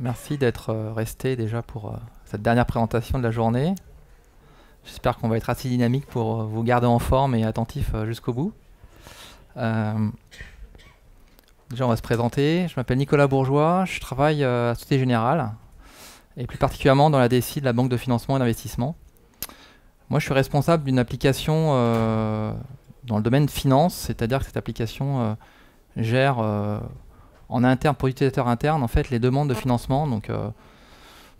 Merci d'être resté déjà pour cette dernière présentation de la journée. J'espère qu'on va être assez dynamique pour vous garder en forme et attentif jusqu'au bout. Déjà, on va se présenter. Je m'appelle Nicolas Bourgeois, je travaille à Société Générale et plus particulièrement dans la DSI de la Banque de financement et d'investissement. Moi, je suis responsable d'une application dans le domaine finance, c'est-à-dire que cette application gère en interne, pour l'utilisateur interne, en fait, les demandes de financement. Donc,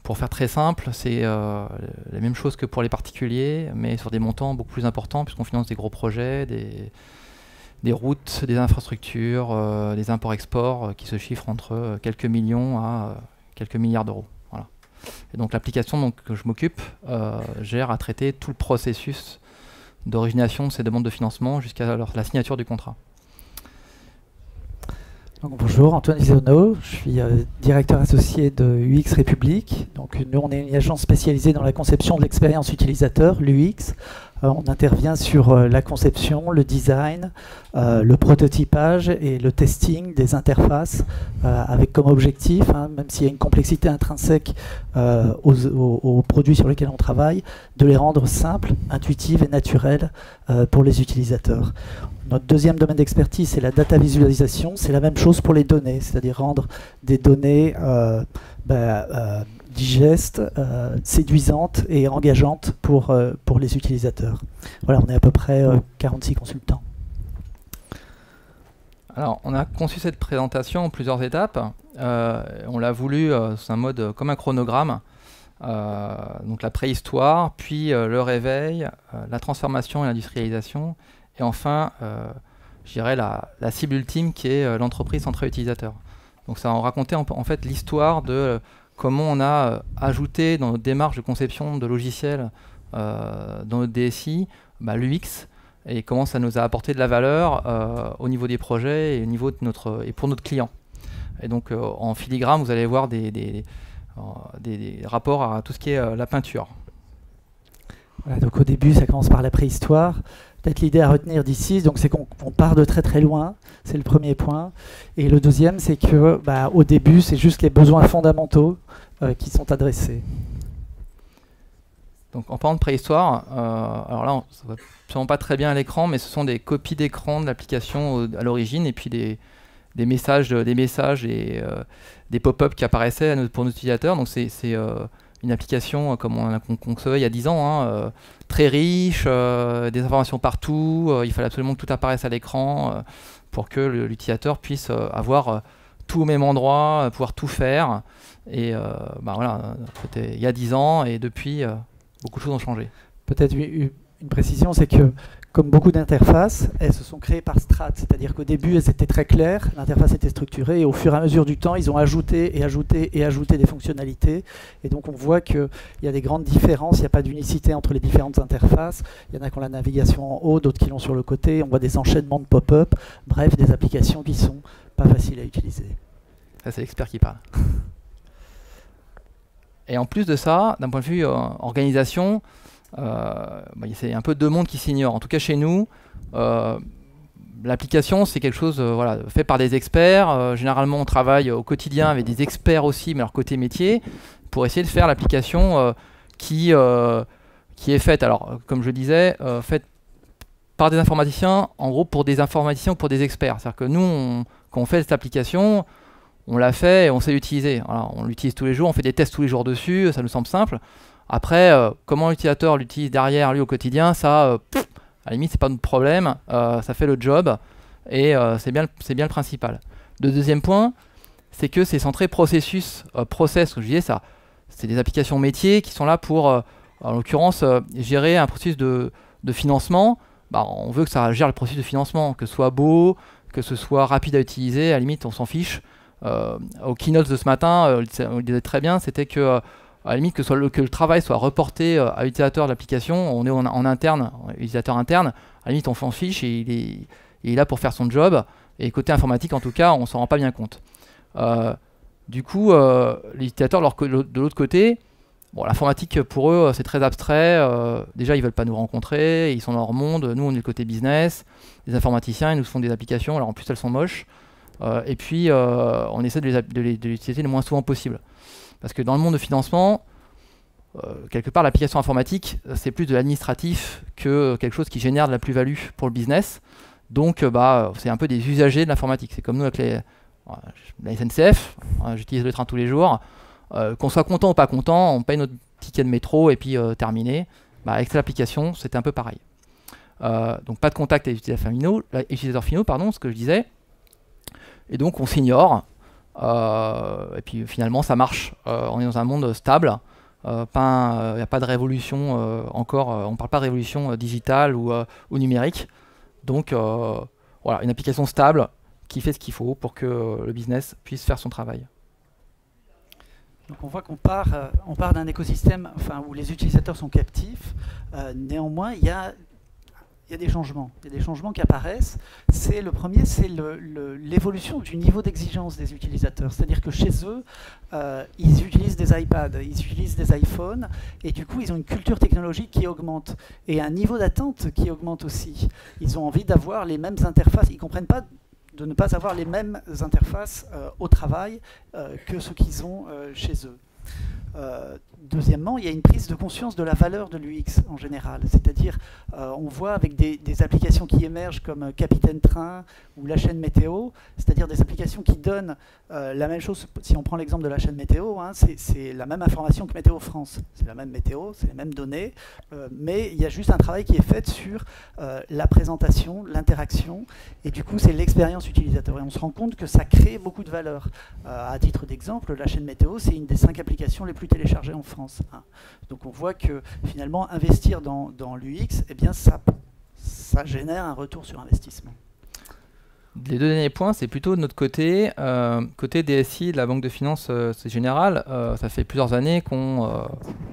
pour faire très simple, c'est la même chose que pour les particuliers, mais sur des montants beaucoup plus importants, puisqu'on finance des gros projets, des routes, des infrastructures, des imports-exports qui se chiffrent entre quelques millions à quelques milliards d'euros. Voilà. Et donc l'application que je m'occupe gère à traiter tout le processus d'origination de ces demandes de financement jusqu'à la signature du contrat. Donc, bonjour, Antoine Isonneau, je suis directeur associé de UX République. Donc, nous, on est une agence spécialisée dans la conception de l'expérience utilisateur, l'UX. On intervient sur la conception, le design, le prototypage et le testing des interfaces avec comme objectif, même s'il y a une complexité intrinsèque aux produits sur lesquels on travaille, de les rendre simples, intuitives et naturelles pour les utilisateurs. Notre deuxième domaine d'expertise, c'est la data visualisation. C'est la même chose pour les données, c'est-à-dire rendre des données digestes, séduisantes et engageantes pour les utilisateurs. Voilà, on est à peu près 46 consultants. Alors, on a conçu cette présentation en plusieurs étapes. On l'a voulu sous un mode comme un chronogramme. Donc la préhistoire, puis le réveil, la transformation et l'industrialisation. Et enfin, je dirais la cible ultime qui est l'entreprise centrée utilisateur. Donc ça en racontait en fait l'histoire de comment on a ajouté dans notre démarche de conception de logiciels dans notre DSI l'UX et comment ça nous a apporté de la valeur au niveau des projets et, au niveau de et pour notre client. Et donc en filigrane, vous allez voir des rapports à tout ce qui est la peinture. Voilà, donc au début, ça commence par la préhistoire. Peut-être l'idée à retenir d'ici, c'est qu'on part de très très loin, c'est le premier point. Et le deuxième, c'est que au début, c'est juste les besoins fondamentaux qui sont adressés. Donc en parlant de préhistoire, alors là, ça ne va sûrement pas très bien à l'écran, mais ce sont des copies d'écran de l'application à l'origine, et puis des messages et des pop-up qui apparaissaient pour nos utilisateurs. Donc c'est une application comme on concevait il y a 10 ans, très riche, des informations partout, il fallait absolument que tout apparaisse à l'écran pour que l'utilisateur puisse avoir tout au même endroit, pouvoir tout faire. Et voilà, c'était il y a 10 ans et depuis, beaucoup de choses ont changé. Peut-être une précision, c'est que comme beaucoup d'interfaces, elles se sont créées par strates, c'est-à-dire qu'au début, elles étaient très claires, l'interface était structurée, et au fur et à mesure du temps, ils ont ajouté et ajouté et ajouté des fonctionnalités. Et donc, on voit qu'il y a des grandes différences, il n'y a pas d'unicité entre les différentes interfaces. Il y en a qui ont la navigation en haut, d'autres qui l'ont sur le côté. On voit des enchaînements de pop-up, bref, des applications qui ne sont pas faciles à utiliser. Ça, c'est l'expert qui parle. Et en plus de ça, d'un point de vue organisation, c'est un peu deux mondes qui s'ignorent. En tout cas, chez nous, l'application, c'est quelque chose fait par des experts. Généralement, on travaille au quotidien avec des experts aussi, mais leur côté métier, pour essayer de faire l'application qui est faite, alors, comme je disais, faite par des informaticiens, en gros pour des informaticiens ou pour des experts. C'est-à-dire que nous, quand on fait cette application, on l'a fait et on sait l'utiliser. On l'utilise tous les jours, on fait des tests tous les jours dessus, ça nous semble simple. Après, comment l'utilisateur l'utilise derrière lui au quotidien, ça, à la limite, c'est pas notre problème, ça fait le job et c'est bien le principal. Le deuxième point, c'est que c'est centré process, comme je disais, ça, c'est des applications métiers qui sont là pour, en l'occurrence, gérer un processus de financement. On veut que ça gère le processus de financement, que ce soit beau, que ce soit rapide à utiliser, à la limite, on s'en fiche. Au keynote de ce matin, on le disait très bien, c'était que à la limite que le travail soit reporté à l'utilisateur de l'application, on est en interne, utilisateur interne, à la limite on s'en fiche et il est là pour faire son job, et côté informatique en tout cas, on s'en rend pas bien compte. Du coup, les utilisateurs de l'autre côté, l'informatique pour eux c'est très abstrait, déjà ils veulent pas nous rencontrer, ils sont dans leur monde, nous on est le côté business, les informaticiens ils nous font des applications, alors en plus elles sont moches, Et puis, on essaie de les utiliser le moins souvent possible. Parce que dans le monde de financement, quelque part, l'application informatique, c'est plus de l'administratif que quelque chose qui génère de la plus-value pour le business. Donc, c'est un peu des usagers de l'informatique. C'est comme nous avec la SNCF, j'utilise le train tous les jours. Qu'on soit content ou pas content, on paye notre ticket de métro et puis terminé. Avec cette application, c'était un peu pareil. Donc, pas de contact avec les utilisateurs finaux, ce que je disais. Et donc, on s'ignore. Et puis, finalement, ça marche. On est dans un monde stable. Il n'y a pas de révolution encore. On ne parle pas de révolution digitale ou numérique. Donc, voilà, une application stable qui fait ce qu'il faut pour que le business puisse faire son travail. Donc on voit qu'on part d'un écosystème où les utilisateurs sont captifs. Néanmoins, il y a des changements. Il y a des changements qui apparaissent. Le premier, c'est l'évolution du niveau d'exigence des utilisateurs. C'est-à-dire que chez eux, ils utilisent des iPads, ils utilisent des iPhones, et du coup, ils ont une culture technologique qui augmente, et un niveau d'attente qui augmente aussi. Ils ont envie d'avoir les mêmes interfaces. Ils ne comprennent pas de ne pas avoir les mêmes interfaces au travail que ceux qu'ils ont chez eux. Deuxièmement, il y a une prise de conscience de la valeur de l'UX en général. C'est-à-dire, on voit avec des applications qui émergent comme Capitaine Train ou la chaîne météo, c'est-à-dire des applications qui donnent la même chose. Si on prend l'exemple de la chaîne météo, c'est la même information que Météo France. C'est la même météo, c'est les mêmes données, mais il y a juste un travail qui est fait sur la présentation, l'interaction, et du coup, c'est l'expérience utilisateur. Et on se rend compte que ça crée beaucoup de valeur. À titre d'exemple, la chaîne météo, c'est une des 5 applications les plus téléchargées en France. Donc on voit que finalement investir dans l'UX, eh bien ça génère un retour sur investissement. Les deux derniers points, c'est plutôt de notre côté. Côté DSI de la Banque de Finance Générale, ça fait plusieurs années qu'on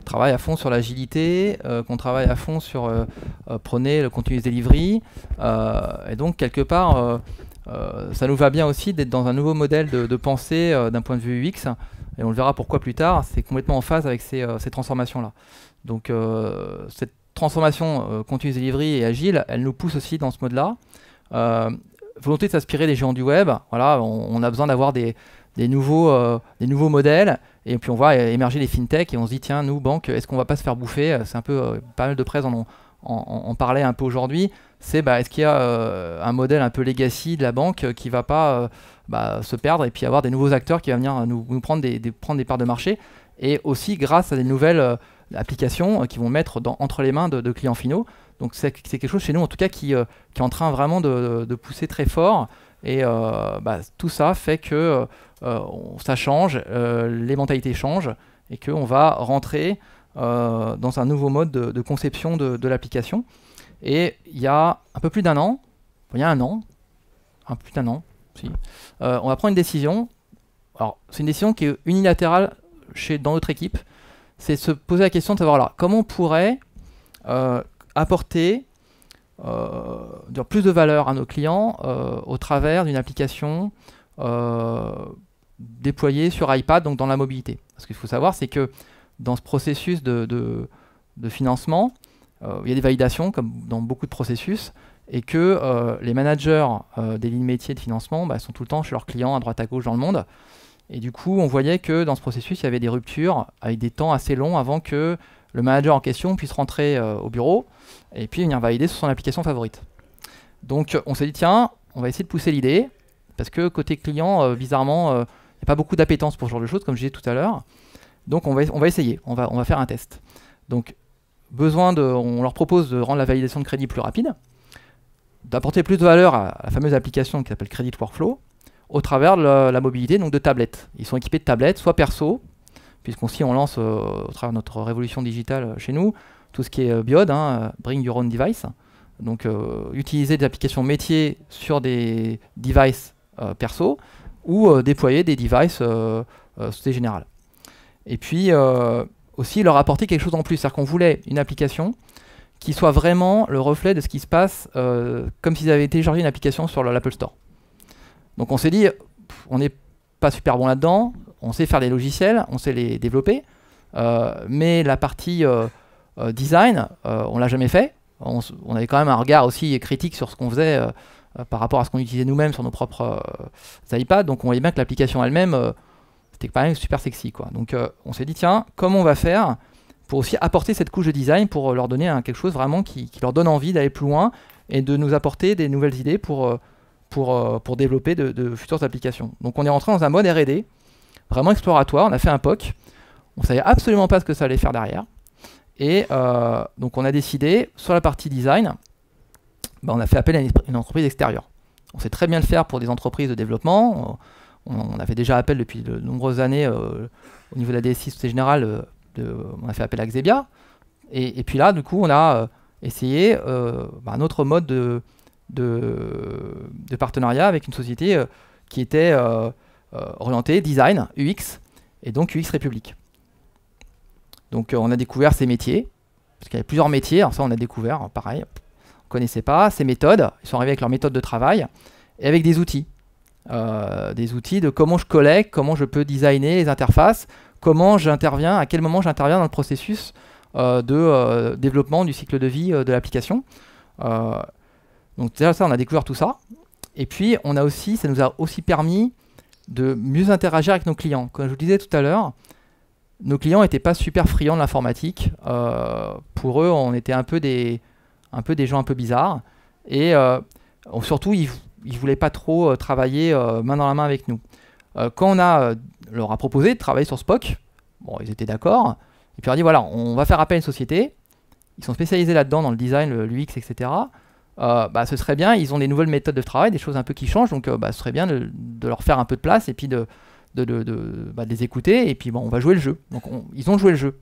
travaille à fond sur l'agilité, qu'on travaille à fond sur prôner le continuous delivery. Et donc quelque part, ça nous va bien aussi d'être dans un nouveau modèle de pensée d'un point de vue UX. Et on le verra pourquoi plus tard, c'est complètement en phase avec ces transformations-là. Donc cette transformation continuous delivery et agile, elle nous pousse aussi dans ce mode-là. Volonté de s'inspirer des géants du web, voilà, on a besoin d'avoir des nouveaux modèles, et puis on voit émerger les fintech, et on se dit, tiens, nous, banque, est-ce qu'on va pas se faire bouffer? C'est un peu, pas mal de presse en parlait un peu aujourd'hui, est-ce qu'il y a un modèle un peu legacy de la banque qui va pas se perdre, et puis avoir des nouveaux acteurs qui vont venir nous prendre des parts de marché, et aussi grâce à des nouvelles applications qui vont mettre entre les mains de clients finaux. Donc c'est quelque chose chez nous en tout cas qui est en train vraiment de pousser très fort, et tout ça fait que ça change, les mentalités changent, et qu'on va rentrer dans un nouveau mode de conception de l'application. Et il y a un peu plus d'un an, il y a un peu plus d'un an, si, on va prendre une décision. Alors c'est une décision qui est unilatérale dans notre équipe, c'est se poser la question de savoir comment on pourrait apporter plus de valeur à nos clients au travers d'une application déployée sur iPad, donc dans la mobilité. Parce qu'il faut savoir, c'est que dans ce processus de financement, il y a des validations, comme dans beaucoup de processus, et que les managers des lignes métiers de financement sont tout le temps chez leurs clients à droite à gauche dans le monde. Et du coup, on voyait que dans ce processus, il y avait des ruptures avec des temps assez longs avant que le manager en question puisse rentrer au bureau et puis venir valider sur son application favorite. Donc on s'est dit, tiens, on va essayer de pousser l'idée, parce que côté client, bizarrement, il n'y a pas beaucoup d'appétence pour ce genre de choses, comme je disais tout à l'heure. Donc on va essayer, on va faire un test. Donc on leur propose de rendre la validation de crédit plus rapide, d'apporter plus de valeur à la fameuse application qui s'appelle Credit Workflow, au travers de la mobilité, donc de tablettes. Ils sont équipés de tablettes, soit perso, puisqu'on lance au travers de notre révolution digitale chez nous, tout ce qui est BYOD, Bring Your Own Device. Donc utiliser des applications métiers sur des devices perso, ou déployer des devices Société Générale. Et puis aussi leur apporter quelque chose en plus, c'est-à-dire qu'on voulait une application qui soit vraiment le reflet de ce qui se passe, comme s'ils avaient téléchargé une application sur l'Apple Store. Donc on s'est dit, on n'est pas super bon là-dedans, on sait faire des logiciels, on sait les développer, mais la partie design, on l'a jamais fait. On avait quand même un regard aussi critique sur ce qu'on faisait par rapport à ce qu'on utilisait nous-mêmes sur nos propres iPads. Donc on voyait bien que l'application elle-même, c'était quand même super sexy, quoi. Donc on s'est dit, tiens, comment on va faire pour aussi apporter cette couche de design, pour leur donner quelque chose vraiment qui leur donne envie d'aller plus loin et de nous apporter des nouvelles idées pour développer de futures applications. Donc on est rentré dans un mode R&D, vraiment exploratoire. On a fait un POC, on savait absolument pas ce que ça allait faire derrière. Et donc on a décidé, sur la partie design, on a fait appel à une entreprise extérieure. On sait très bien le faire pour des entreprises de développement. On avait déjà appel depuis de nombreuses années au niveau de la DSI Société Générale, on a fait appel à Xebia. Et puis là, du coup, on a essayé un autre mode de partenariat avec une société qui était orientée design, UX, et donc UX République. Donc on a découvert ces métiers, parce qu'il y avait plusieurs métiers, alors ça on a découvert, pareil, on ne connaissait pas ces méthodes, ils sont arrivés avec leur méthode de travail, et avec des outils de comment je collecte, comment je peux designer les interfaces, comment j'interviens, à quel moment j'interviens dans le processus de développement du cycle de vie de l'application. Donc déjà ça, on a découvert tout ça, et puis ça nous a aussi permis de mieux interagir avec nos clients. Comme je vous disais tout à l'heure, nos clients n'étaient pas super friands de l'informatique. Pour eux, on était un peu des gens un peu bizarres. Et surtout, ils ne voulaient pas trop travailler main dans la main avec nous. Quand on leur a proposé de travailler sur Spock, bon, ils étaient d'accord. Et puis on a dit, voilà, on va faire appel à une société. Ils sont spécialisés là-dedans, dans le design, l'UX, etc. Ce serait bien, ils ont des nouvelles méthodes de travail, des choses un peu qui changent. Donc ce serait bien de leur faire un peu de place et puis de les écouter, et puis on va jouer le jeu. Donc ils ont joué le jeu.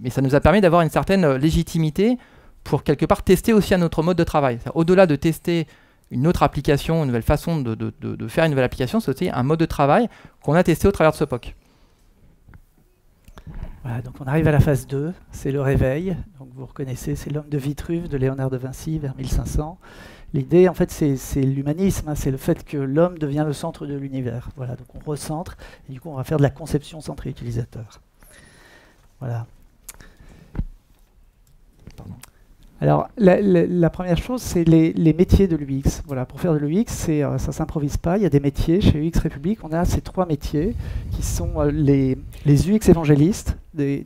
Mais ça nous a permis d'avoir une certaine légitimité pour quelque part tester aussi un autre mode de travail. Au-delà de tester une autre application, une nouvelle façon de faire une nouvelle application, c'est aussi un mode de travail qu'on a testé au travers de ce POC. Voilà, donc on arrive à la phase 2, c'est le réveil. Donc vous reconnaissez, c'est l'homme de Vitruve de Léonard de Vinci vers 1500. L'idée, en fait, c'est l'humanisme, hein, c'est le fait que l'homme devient le centre de l'univers. Voilà, donc on recentre, et du coup, on va faire de la conception centrée utilisateur. Voilà. Pardon. Alors, la première chose, c'est les métiers de l'UX. Voilà, pour faire de l'UX, ça ne s'improvise pas. Il y a des métiers. Chez UX République, on a ces 3 métiers qui sont les UX évangélistes. Les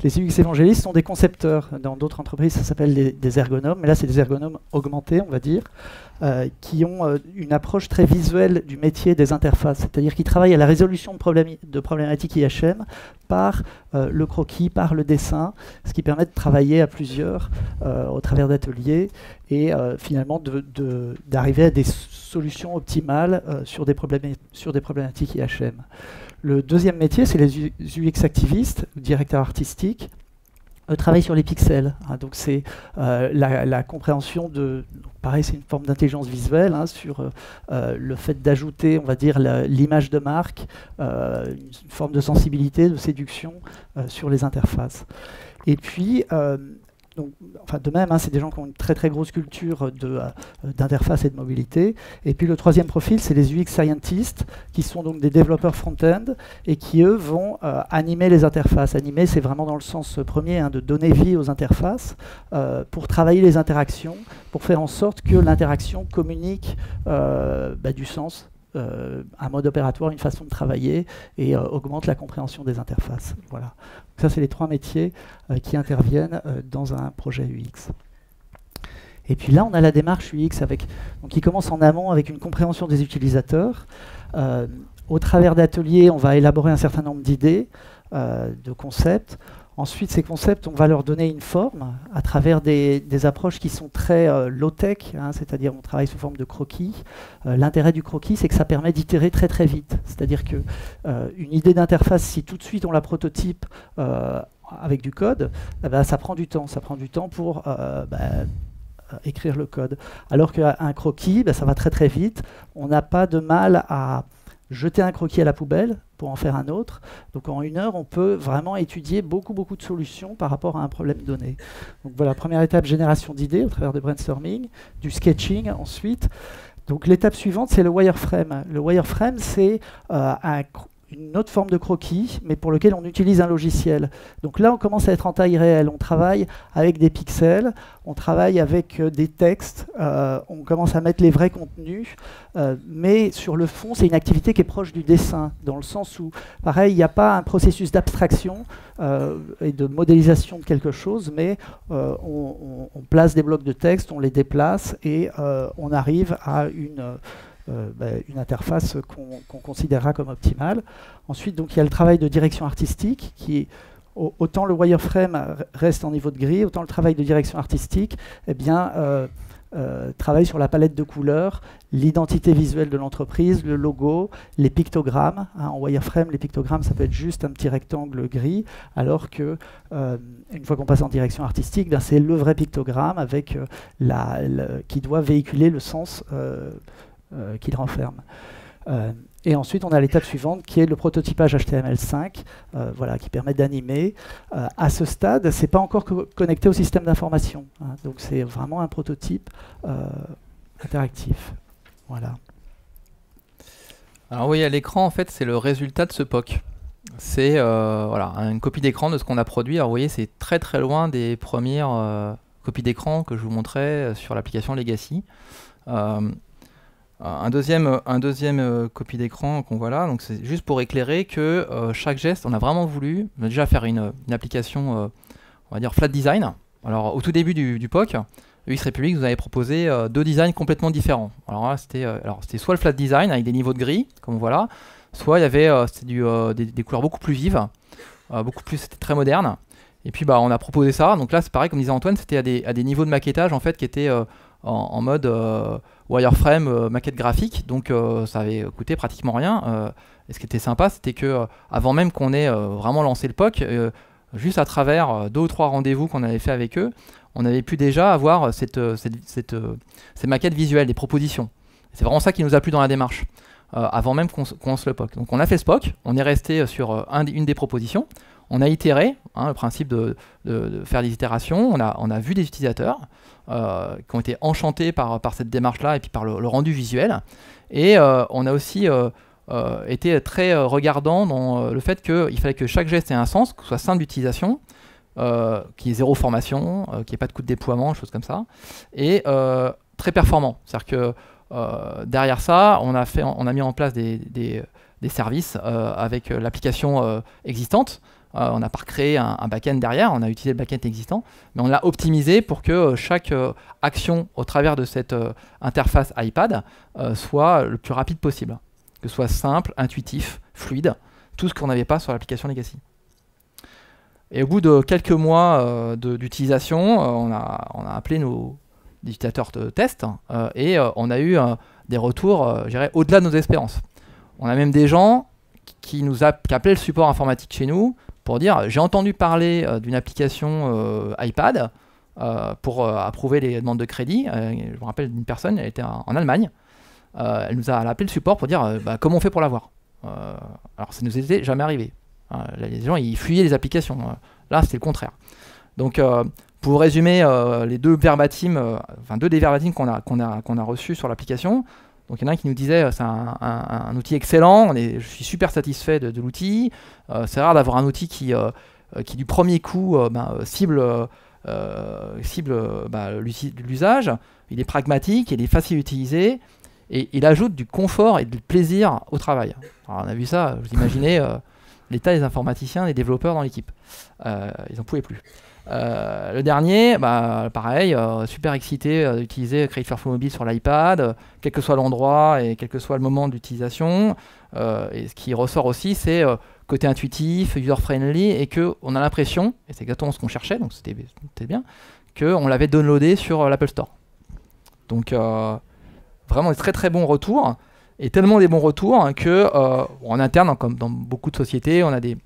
UX évangélistes sont des concepteurs. Dans d'autres entreprises, ça s'appelle des ergonomes. Mais là, c'est des ergonomes augmentés, on va dire, qui ont une approche très visuelle du métier des interfaces. C'est-à-dire qu'ils travaillent à la résolution de problématiques IHM par le croquis, par le dessin, ce qui permet de travailler à plusieurs au travers d'ateliers et finalement d'arriver à des solutions optimales sur des problématiques IHM. Le deuxième métier, c'est les UX activistes, directeurs artistiques. Travaillent sur les pixels. Hein, donc c'est la compréhension de... Pareil, c'est une forme d'intelligence visuelle sur le fait d'ajouter, on va dire, l'image de marque, une forme de sensibilité, de séduction sur les interfaces. Et puis... de même, c'est des gens qui ont une très très grosse culture d'interface et de mobilité. Et puis le troisième profil, c'est les UX scientists, qui sont donc des développeurs front-end et qui, eux, vont animer les interfaces. Animer, c'est vraiment dans le sens premier, de donner vie aux interfaces pour travailler les interactions, pour faire en sorte que l'interaction communique du sens, un mode opératoire, une façon de travailler et augmente la compréhension des interfaces. Voilà. Ça, c'est les 3 métiers qui interviennent dans un projet UX. Et puis là, on a la démarche UX qui commence en amont avec une compréhension des utilisateurs. Au travers d'ateliers, on va élaborer un certain nombre d'idées, de concepts. Ensuite, ces concepts, on va leur donner une forme à travers des approches qui sont très low-tech, c'est-à-dire on travaille sous forme de croquis. L'intérêt du croquis, c'est que ça permet d'itérer très très vite. C'est-à-dire qu'une idée d'interface, si tout de suite on la prototype avec du code, ça prend du temps. Ça prend du temps pour écrire le code. Alors qu'un croquis, ça va très très vite. On n'a pas de mal à jeter un croquis à la poubelle pour en faire un autre. Donc en 1 heure, on peut vraiment étudier beaucoup de solutions par rapport à un problème donné. Donc voilà, première étape, génération d'idées au travers de brainstorming, du sketching ensuite. Donc l'étape suivante, c'est le wireframe. Le wireframe, c'est une autre forme de croquis, mais pour lequel on utilise un logiciel. Donc là, on commence à être en taille réelle. On travaille avec des pixels, on travaille avec des textes, on commence à mettre les vrais contenus, mais sur le fond, c'est une activité qui est proche du dessin, dans le sens où, pareil, il n'y a pas un processus d'abstraction et de modélisation de quelque chose, mais on place des blocs de texte, on les déplace et on arrive à une interface qu'on considérera comme optimale. Ensuite, donc, il y a le travail de direction artistique qui, autant le wireframe reste en niveau de gris, autant le travail de direction artistique travaille sur la palette de couleurs, l'identité visuelle de l'entreprise, le logo, les pictogrammes. En wireframe, les pictogrammes, ça peut être juste un petit rectangle gris, alors que une fois qu'on passe en direction artistique, c'est le vrai pictogramme avec qui doit véhiculer le sens qu'il renferme. Et ensuite, on a l'étape suivante qui est le prototypage HTML5, qui permet d'animer. À ce stade, ce n'est pas encore connecté au système d'information. Donc, c'est vraiment un prototype interactif. Voilà. Alors, oui, à l'écran, en fait, c'est le résultat de ce POC. C'est une copie d'écran de ce qu'on a produit. Alors, vous voyez, c'est très très loin des premières copies d'écran que je vous montrais sur l'application Legacy. Un deuxième copie d'écran qu'on voit là, donc c'est juste pour éclairer que chaque geste, on a vraiment voulu déjà faire une application, on va dire flat design. Alors au tout début du POC, UX Republic vous avait proposé deux designs complètement différents. Alors là, c'était soit le flat design avec des niveaux de gris, comme voilà, soit il y avait des couleurs beaucoup plus vives, c'était très moderne. Et puis on a proposé ça. Donc là, c'est pareil, comme disait Antoine, c'était à des niveaux de maquettage en fait qui étaient en mode wireframe, maquette graphique, donc ça avait coûté pratiquement rien. Et ce qui était sympa, c'était que avant même qu'on ait vraiment lancé le POC, juste à travers 2 ou 3 rendez-vous qu'on avait fait avec eux, on avait pu déjà avoir ces maquettes visuelles, des propositions. C'est vraiment ça qui nous a plu dans la démarche, avant même qu'on lance le POC. Donc on a fait ce POC, on est resté sur une des propositions, on a itéré, le principe de faire des itérations, on a vu des utilisateurs qui ont été enchantés par cette démarche-là et puis par le rendu visuel. Et on a aussi été très regardant dans le fait qu'il fallait que chaque geste ait un sens, que ce soit simple d'utilisation, qu'il y ait zéro formation, qu'il n'y ait pas de coût de déploiement, choses comme ça, et très performant. C'est-à-dire que derrière ça, on a mis en place des services avec l'application existante. On n'a pas recréé un back-end derrière, on a utilisé le back-end existant, mais on l'a optimisé pour que chaque action au travers de cette interface iPad soit le plus rapide possible. Que ce soit simple, intuitif, fluide, tout ce qu'on n'avait pas sur l'application Legacy. Et au bout de quelques mois d'utilisation, on a appelé nos utilisateurs de test et on a eu des retours, je dirais, au-delà de nos espérances. On a même des gens qui appelaient le support informatique chez nous pour dire j'ai entendu parler d'une application iPad pour approuver les demandes de crédit. Je me rappelle d'une personne, elle était en Allemagne. Elle a appelé le support pour dire comment on fait pour l'avoir. Alors ça ne nous était jamais arrivé. Les gens ils fuyaient les applications. Là c'était le contraire. Donc pour résumer les deux des verbatims qu'on a reçus sur l'application. Donc il y en a un qui nous disait c'est un outil excellent, je suis super satisfait de l'outil. C'est rare d'avoir un outil qui du premier coup cible l'usage. Il est pragmatique, il est facile à utiliser et il ajoute du confort et du plaisir au travail. Alors, on a vu ça, vous imaginez l'état des informaticiens, des développeurs dans l'équipe. Ils n'en pouvaient plus. Le dernier, pareil, super excité d'utiliser Create for Phone Mobile sur l'iPad, quel que soit l'endroit et quel que soit le moment d'utilisation. Et ce qui ressort aussi, c'est côté intuitif, user-friendly, et qu'on a l'impression, et c'est exactement ce qu'on cherchait, donc c'était bien, qu'on l'avait downloadé sur l'Apple Store. Donc vraiment des très très bons retours, et tellement des bons retours que en interne, comme dans beaucoup de sociétés, on a des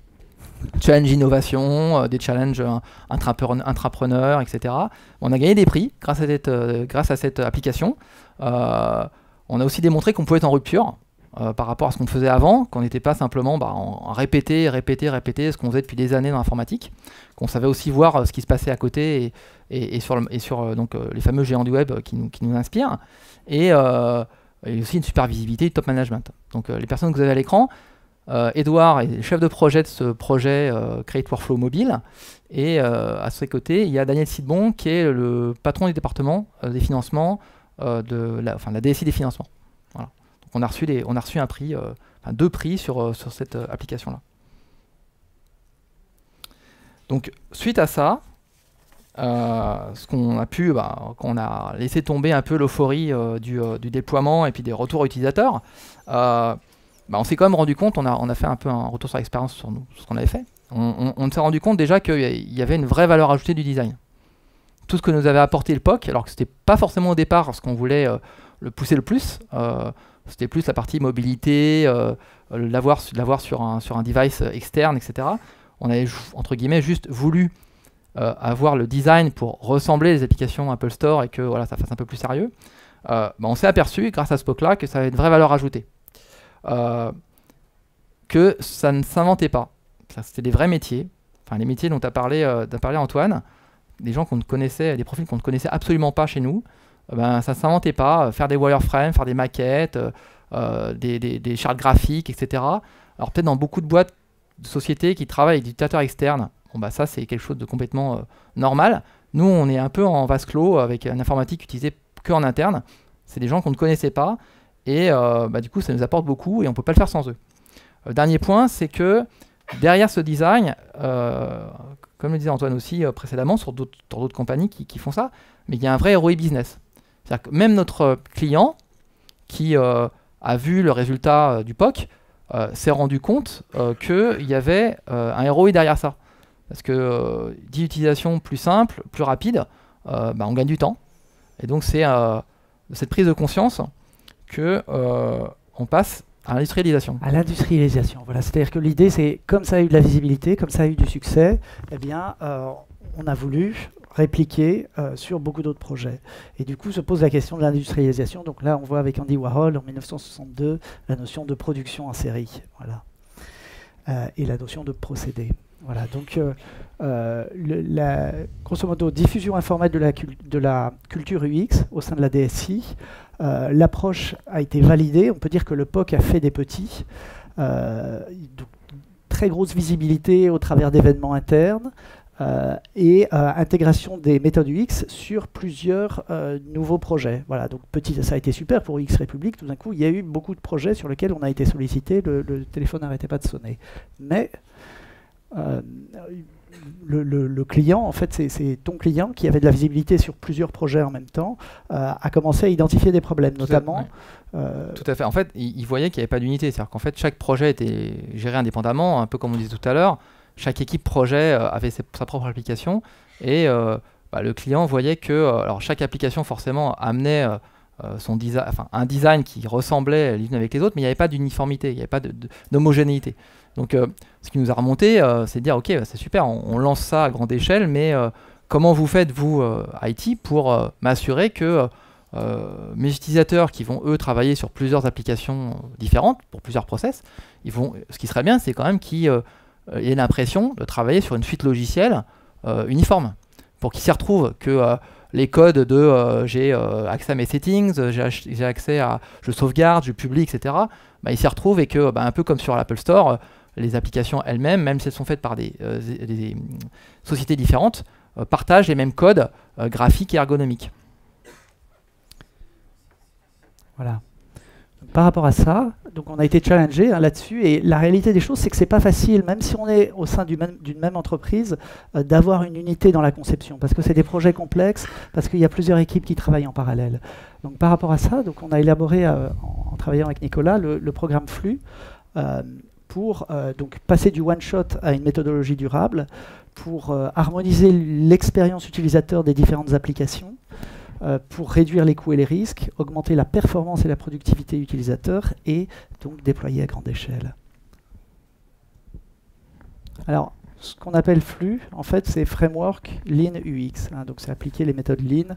challenges innovation, des challenges intrapreneurs, etc. On a gagné des prix grâce à cette application. On a aussi démontré qu'on pouvait être en rupture par rapport à ce qu'on faisait avant, qu'on n'était pas simplement en répéter ce qu'on faisait depuis des années dans l'informatique, qu'on savait aussi voir ce qui se passait à côté et sur les fameux géants du web qui nous inspirent, et aussi une super visibilité du top management. Donc les personnes que vous avez à l'écran, Edouard est chef de projet de ce projet Create Workflow Mobile. Et à ses côtés, il y a Daniel Sidbon, qui est le patron du département des financements, de la DSI des financements. Voilà. Donc on a reçu un prix, deux prix sur cette application-là. Donc suite à ça, ce qu'on a pu, quand on a laissé tomber un peu l'euphorie du déploiement et puis des retours utilisateurs, on s'est quand même rendu compte, on a fait un peu un retour sur l'expérience sur ce qu'on avait fait. On s'est rendu compte déjà qu'il y avait une vraie valeur ajoutée du design. Tout ce que nous avait apporté le POC, alors que c'était pas forcément au départ ce qu'on voulait le pousser le plus, c'était plus la partie mobilité, l'avoir sur un device externe, etc. On avait, entre guillemets, juste voulu avoir le design pour ressembler les applications Apple Store et que voilà, ça fasse un peu plus sérieux. On s'est aperçu, grâce à ce POC-là, que ça avait une vraie valeur ajoutée. Que ça ne s'inventait pas. C'était des vrais métiers, enfin les métiers dont tu as parlé Antoine, des gens qu'on ne connaissait, des profils qu'on ne connaissait absolument pas chez nous, ça ne s'inventait pas, faire des wireframes, faire des maquettes, des chartes graphiques, etc. Alors peut-être dans beaucoup de boîtes, de sociétés qui travaillent avec des utilisateurs externes, ça c'est quelque chose de complètement normal. Nous on est un peu en vase clos avec une informatique utilisée que en interne, c'est des gens qu'on ne connaissait pas, et du coup ça nous apporte beaucoup et on ne peut pas le faire sans eux. Dernier point, c'est que derrière ce design, comme le disait Antoine aussi précédemment, sur d'autres compagnies qui font ça, mais il y a un vrai ROI business. C'est-à-dire que même notre client, qui a vu le résultat du POC, s'est rendu compte qu'il y avait un ROI derrière ça. Parce que d'utilisation plus simple, plus rapide, on gagne du temps. Et donc c'est de cette prise de conscience qu'on passe à l'industrialisation. À l'industrialisation, voilà. C'est-à-dire que l'idée, c'est comme ça a eu de la visibilité, comme ça a eu du succès, eh bien, on a voulu répliquer sur beaucoup d'autres projets. Et du coup, se pose la question de l'industrialisation. Donc là, on voit avec Andy Warhol, en 1962, la notion de production en série. Voilà. Et la notion de procédé. Voilà. Donc, grosso modo, diffusion informelle de la culture UX au sein de la DSI. L'approche a été validée. On peut dire que le POC a fait des petits. Donc, très grosse visibilité au travers d'événements internes et intégration des méthodes UX sur plusieurs nouveaux projets. Voilà, donc ça a été super pour UX République. Tout d'un coup, il y a eu beaucoup de projets sur lesquels on a été sollicité. Le téléphone n'arrêtait pas de sonner. Mais le client, en fait, c'est ton client qui avait de la visibilité sur plusieurs projets en même temps, a commencé à identifier des problèmes, notamment. Tout à fait. En fait, il voyait qu'il n'y avait pas d'unité. C'est-à-dire qu'en fait, chaque projet était géré indépendamment, un peu comme on disait tout à l'heure. Chaque équipe projet avait sa propre application. Et le client voyait que alors chaque application, forcément, amenait un design qui ressemblait les unes avec les autres, mais il n'y avait pas d'uniformité, il n'y avait pas d'homogénéité. Donc, ce qui nous a remonté, c'est de dire, ok, c'est super, on lance ça à grande échelle, mais comment vous faites, vous, IT, pour m'assurer que mes utilisateurs qui vont, eux, travailler sur plusieurs applications différentes, pour plusieurs process, ce qui serait bien, c'est quand même qu'ils aient l'impression de travailler sur une suite logicielle uniforme, pour qu'ils s'y retrouvent, que les codes de j'ai accès à mes settings, j'ai accès à, je sauvegarde, je publie, etc., ils s'y retrouvent et que, un peu comme sur l'Apple Store, les applications elles-mêmes, même si elles sont faites par des sociétés différentes, partagent les mêmes codes graphiques et ergonomiques. Voilà. Par rapport à ça, donc on a été challengé là-dessus, et la réalité des choses, c'est que c'est pas facile, même si on est au sein d'une même entreprise, d'avoir une unité dans la conception, parce que c'est des projets complexes, parce qu'il y a plusieurs équipes qui travaillent en parallèle. Donc par rapport à ça, donc on a élaboré, en travaillant avec Nicolas, le programme Flux, pour donc passer du one-shot à une méthodologie durable, pour harmoniser l'expérience utilisateur des différentes applications, pour réduire les coûts et les risques, augmenter la performance et la productivité utilisateur et donc déployer à grande échelle. Alors, ce qu'on appelle flux, en fait, c'est Framework Lean UX. Donc, c'est appliquer les méthodes Lean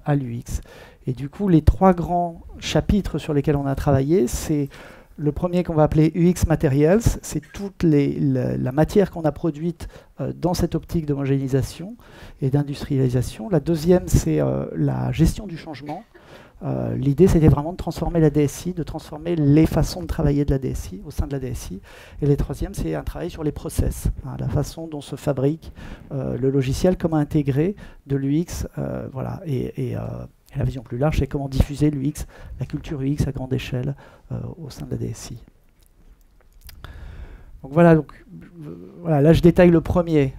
à l'UX. Et du coup, les trois grands chapitres sur lesquels on a travaillé, c'est le premier qu'on va appeler UX Materials, c'est toute la matière qu'on a produite dans cette optique d'homogénéisation et d'industrialisation. La deuxième, c'est la gestion du changement, L'idée, c'était vraiment de transformer la DSI, de transformer les façons de travailler de la DSI, au sein de la DSI. Et le troisième, c'est un travail sur les process, hein, la façon dont se fabrique le logiciel, comment intégrer de l'UX, voilà, et la vision plus large, c'est comment diffuser l'UX, la culture UX à grande échelle au sein de la DSI. Donc voilà, là je détaille le premier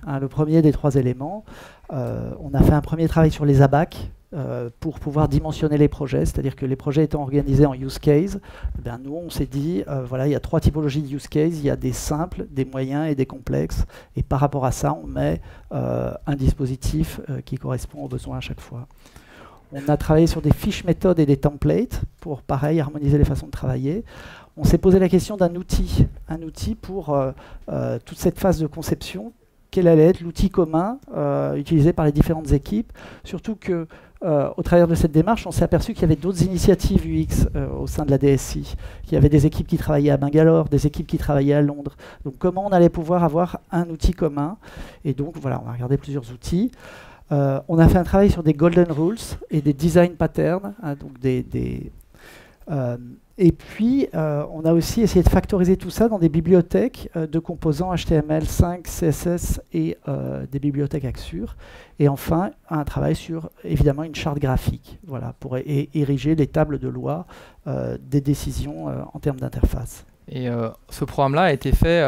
des trois éléments. On a fait un premier travail sur les ABAC pour pouvoir dimensionner les projets, c'est-à-dire que les projets étant organisés en use case, nous on s'est dit, voilà, il y a trois typologies de use case, il y a des simples, des moyens et des complexes, et par rapport à ça, on met un dispositif qui correspond aux besoins à chaque fois. On a travaillé sur des fiches méthodes et des templates pour, pareil, harmoniser les façons de travailler. On s'est posé la question d'un outil, pour toute cette phase de conception. Quel allait être l'outil commun utilisé par les différentes équipes? Surtout que, au travers de cette démarche, on s'est aperçu qu'il y avait d'autres initiatives UX au sein de la DSI. Qu'il y avait des équipes qui travaillaient à Bangalore, des équipes qui travaillaient à Londres. Donc comment on allait pouvoir avoir un outil commun? Et donc voilà, on a regardé plusieurs outils. On a fait un travail sur des golden rules et des design patterns, hein, donc et puis, on a aussi essayé de factoriser tout ça dans des bibliothèques de composants HTML5, CSS et des bibliothèques Axure. Et enfin, un travail sur, évidemment, une charte graphique, voilà, pour ériger les tables de loi des décisions en termes d'interface. Et ce programme-là a été fait,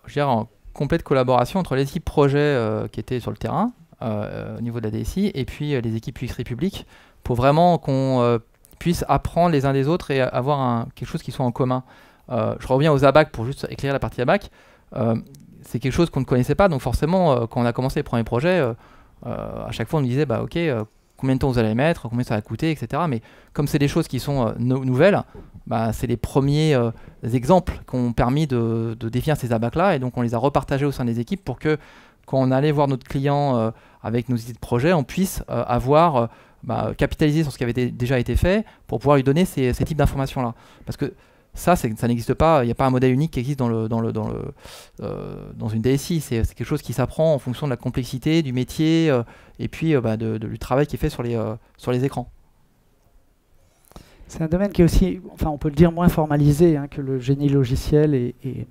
je dirais, en complète collaboration entre les équipes projets qui étaient sur le terrain, au niveau de la DSI, et puis les équipes UX République, pour vraiment qu'on puisse apprendre les uns des autres et avoir quelque chose qui soit en commun. Je reviens aux ABAC pour juste éclairer la partie ABAC. C'est quelque chose qu'on ne connaissait pas, donc forcément, quand on a commencé les premiers projets, à chaque fois on nous disait, bah, ok, combien de temps vous allez mettre, combien ça va coûter, etc. Mais comme c'est des choses qui sont nouvelles, bah, c'est les premiers exemples qui ont permis de définir ces ABAC-là, et donc on les a repartagés au sein des équipes pour que, quand on allait voir notre client avec nos idées de projet, on puisse capitaliser sur ce qui avait déjà été fait pour pouvoir lui donner ces types d'informations-là. Parce que ça n'existe pas, il n'y a pas un modèle unique qui existe dans une DSI. C'est quelque chose qui s'apprend en fonction de la complexité, du métier et puis du travail qui est fait sur les écrans. C'est un domaine qui est aussi, enfin on peut le dire, moins formalisé hein, que le génie logiciel et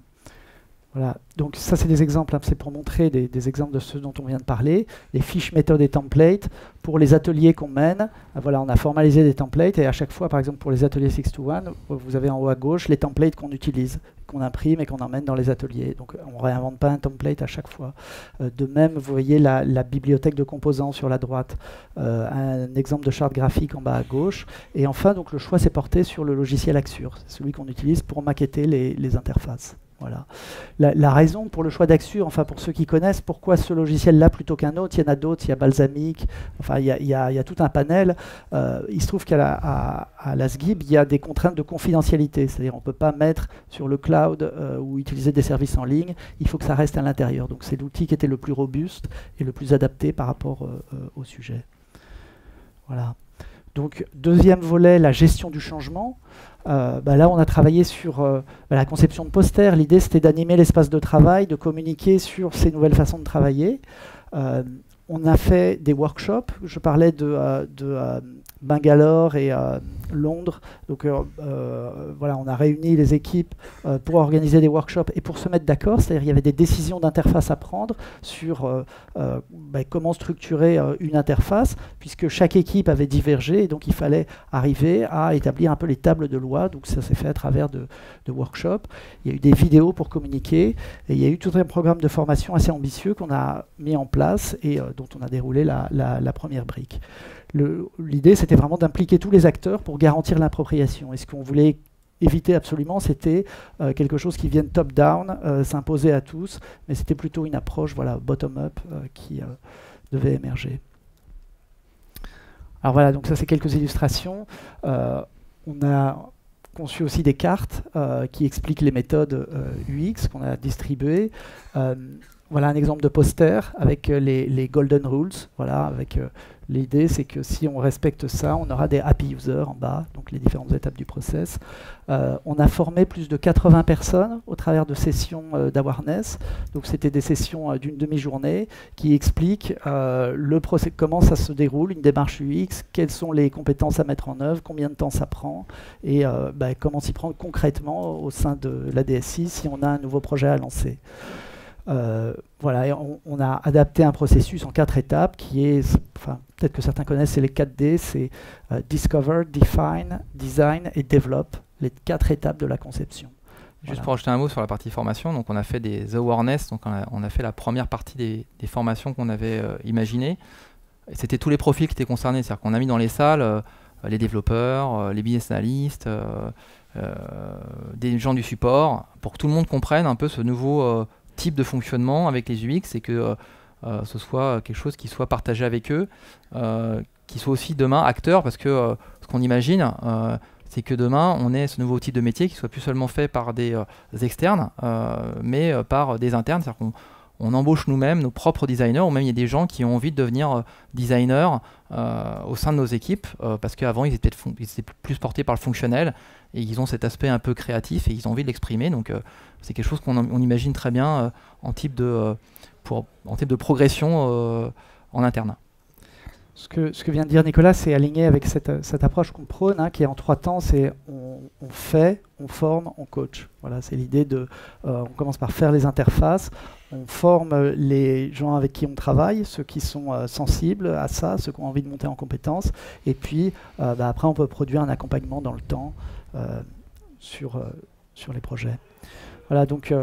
voilà. Donc ça c'est des exemples, hein, c'est pour montrer des exemples de ce dont on vient de parler, les fiches méthodes et templates pour les ateliers qu'on mène. Voilà, on a formalisé des templates et à chaque fois, par exemple pour les ateliers 6-to-1, vous avez en haut à gauche les templates qu'on utilise, qu'on imprime et qu'on emmène dans les ateliers. Donc on ne réinvente pas un template à chaque fois. De même, vous voyez la bibliothèque de composants sur la droite, un exemple de charte graphique en bas à gauche. Et enfin, donc, le choix s'est porté sur le logiciel Axure, c'est celui qu'on utilise pour maqueter les interfaces. Voilà. La raison pour le choix d'Axure, enfin pour ceux qui connaissent, pourquoi ce logiciel-là plutôt qu'un autre, il y en a d'autres, il y a Balsamiq, enfin il y a tout un panel. Il se trouve qu'à la SGIB, il y a des contraintes de confidentialité, c'est-à-dire on ne peut pas mettre sur le cloud ou utiliser des services en ligne, il faut que ça reste à l'intérieur. Donc c'est l'outil qui était le plus robuste et le plus adapté par rapport au sujet. Voilà. Donc deuxième volet, la gestion du changement. Là, on a travaillé sur la conception de posters. L'idée, c'était d'animer l'espace de travail, de communiquer sur ces nouvelles façons de travailler. On a fait des workshops. Je parlais de Bangalore et Londres. Donc voilà, on a réuni les équipes pour organiser des workshops et pour se mettre d'accord. C'est-à-dire qu'il y avait des décisions d'interface à prendre sur comment structurer une interface, puisque chaque équipe avait divergé et donc il fallait arriver à établir un peu les tables de loi. Donc ça s'est fait à travers de workshops. Il y a eu des vidéos pour communiquer et il y a eu tout un programme de formation assez ambitieux qu'on a mis en place et dont on a déroulé la première brique. L'idée, c'était vraiment d'impliquer tous les acteurs pour garantir l'appropriation. Et ce qu'on voulait éviter absolument, c'était quelque chose qui vienne top-down, s'imposer à tous, mais c'était plutôt une approche bottom-up qui devait émerger. Alors voilà, donc ça c'est quelques illustrations. On a conçu aussi des cartes qui expliquent les méthodes UX qu'on a distribuées. Voilà un exemple de poster avec les Golden Rules, voilà, avec L'idée, c'est que si on respecte ça, on aura des happy users en bas, donc les différentes étapes du process. On a formé plus de 80 personnes au travers de sessions d'awareness. Donc c'était des sessions d'une demi-journée qui expliquent comment ça se déroule, une démarche UX, quelles sont les compétences à mettre en œuvre, combien de temps ça prend et comment s'y prendre concrètement au sein de la DSI si on a un nouveau projet à lancer. Voilà, et on a adapté un processus en 4 étapes qui est, peut-être que certains connaissent, c'est les 4D, c'est Discover, Define, Design et Develop, les 4 étapes de la conception. Juste pour ajouter un mot sur la partie formation, donc on a fait des awareness, donc on a fait la première partie des formations qu'on avait imaginées. C'était tous les profils qui étaient concernés, c'est-à-dire qu'on a mis dans les salles les développeurs, les business analysts, des gens du support, pour que tout le monde comprenne un peu ce nouveau type de fonctionnement avec les UX et que ce soit quelque chose qui soit partagé avec eux, qui soit aussi demain acteur, parce que ce qu'on imagine, c'est que demain on ait ce nouveau type de métier qui soit plus seulement fait par des externes, mais par des internes, c'est-à-dire qu'on embauche nous-mêmes nos propres designers, ou même il y a des gens qui ont envie de devenir designers au sein de nos équipes, parce qu'avant ils étaient plus portés par le fonctionnel, et ils ont cet aspect un peu créatif et ils ont envie de l'exprimer, donc c'est quelque chose qu'on imagine très bien en type de progression en interne. Ce que vient de dire Nicolas, c'est aligné avec cette approche qu'on prône, qui est en 3 temps, c'est on fait, on forme, on coach. Voilà, c'est l'idée de, on commence par faire les interfaces, on forme les gens avec qui on travaille, ceux qui sont sensibles à ça, ceux qui ont envie de monter en compétences, et puis après on peut produire un accompagnement dans le temps sur les projets. Voilà, donc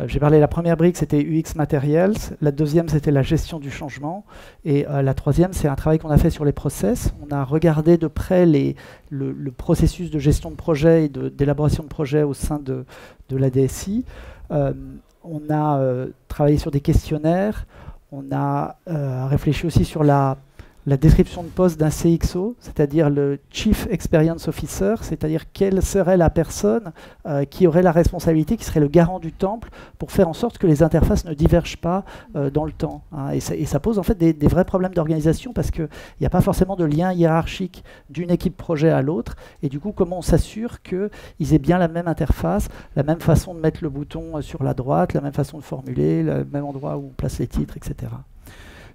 j'ai parlé, la première brique c'était UX Materials, la deuxième c'était la gestion du changement, et la troisième c'est un travail qu'on a fait sur les process. On a regardé de près le processus de gestion de projet et d'élaboration de projet au sein de la DSI. On a travaillé sur des questionnaires, on a réfléchi aussi sur la description de poste d'un CXO, c'est-à-dire le Chief Experience Officer, c'est-à-dire quelle serait la personne qui aurait la responsabilité, qui serait le garant du temple pour faire en sorte que les interfaces ne divergent pas dans le temps. Et ça pose en fait des vrais problèmes d'organisation parce qu'il n'y a pas forcément de lien hiérarchique d'une équipe projet à l'autre. Et du coup, comment on s'assure qu'ils aient bien la même interface, la même façon de mettre le bouton sur la droite, la même façon de formuler, le même endroit où on place les titres, etc.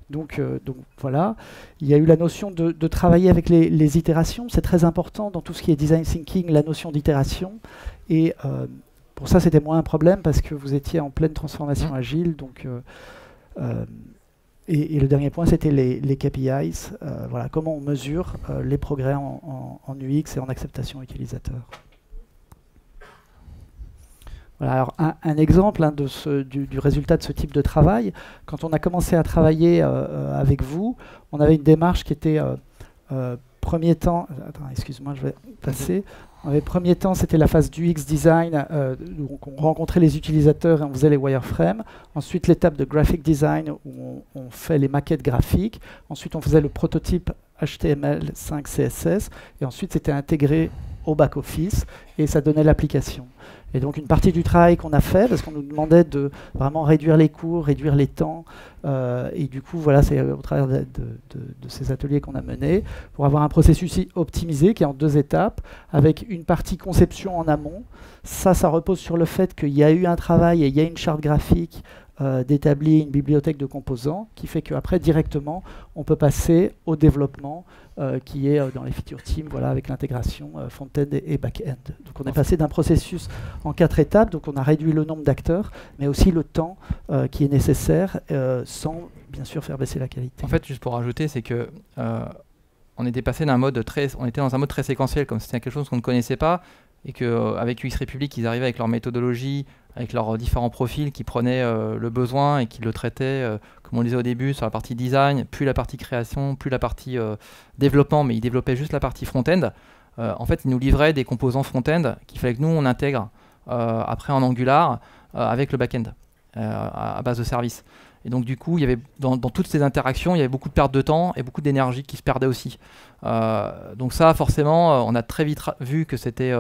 Donc voilà, il y a eu la notion de travailler avec les itérations. C'est très important dans tout ce qui est design thinking, la notion d'itération. Et pour ça, c'était moins un problème parce que vous étiez en pleine transformation agile. Donc, et le dernier point, c'était les KPIs. Voilà, comment on mesure les progrès en UX et en acceptation utilisateur. Voilà, alors un exemple du résultat de ce type de travail, quand on a commencé à travailler avec vous, on avait une démarche qui était premier temps, attends, excuse-moi, je vais passer. Premier temps, c'était la phase du UX design, où on rencontrait les utilisateurs et on faisait les wireframes. Ensuite, l'étape de graphic design, où on fait les maquettes graphiques. Ensuite, on faisait le prototype HTML5 CSS. Et ensuite, c'était intégré au back-office et ça donnait l'application. Et donc une partie du travail qu'on a fait, parce qu'on nous demandait de vraiment réduire les coûts, réduire les temps, et du coup voilà, c'est au travers de ces ateliers qu'on a menés, pour avoir un processus optimisé qui est en 2 étapes, avec une partie conception en amont. Ça repose sur le fait qu'il y a eu un travail et il y a une charte graphique d'établir une bibliothèque de composants, qui fait qu'après directement on peut passer au développement qui est dans les feature teams, voilà, avec l'intégration front-end et back-end. Donc on est passé d'un processus en 4 étapes, donc on a réduit le nombre d'acteurs, mais aussi le temps qui est nécessaire, sans bien sûr faire baisser la qualité. En fait, juste pour rajouter, c'est que on était passé d'un mode on était dans un mode très séquentiel, comme c'était quelque chose qu'on ne connaissait pas, et qu'avec UX République, ils arrivaient avec leur méthodologie, avec leurs différents profils qui prenaient le besoin et qui le traitaient, comme on le disait au début, sur la partie design, puis la partie création, puis la partie développement, mais ils développaient juste la partie front-end. En fait, ils nous livraient des composants front-end qu'il fallait que nous, on intègre après en Angular avec le back-end à base de services. Et donc du coup, il y avait dans toutes ces interactions, il y avait beaucoup de pertes de temps et beaucoup d'énergie qui se perdait aussi. Donc ça, forcément, on a très vite vu que c'était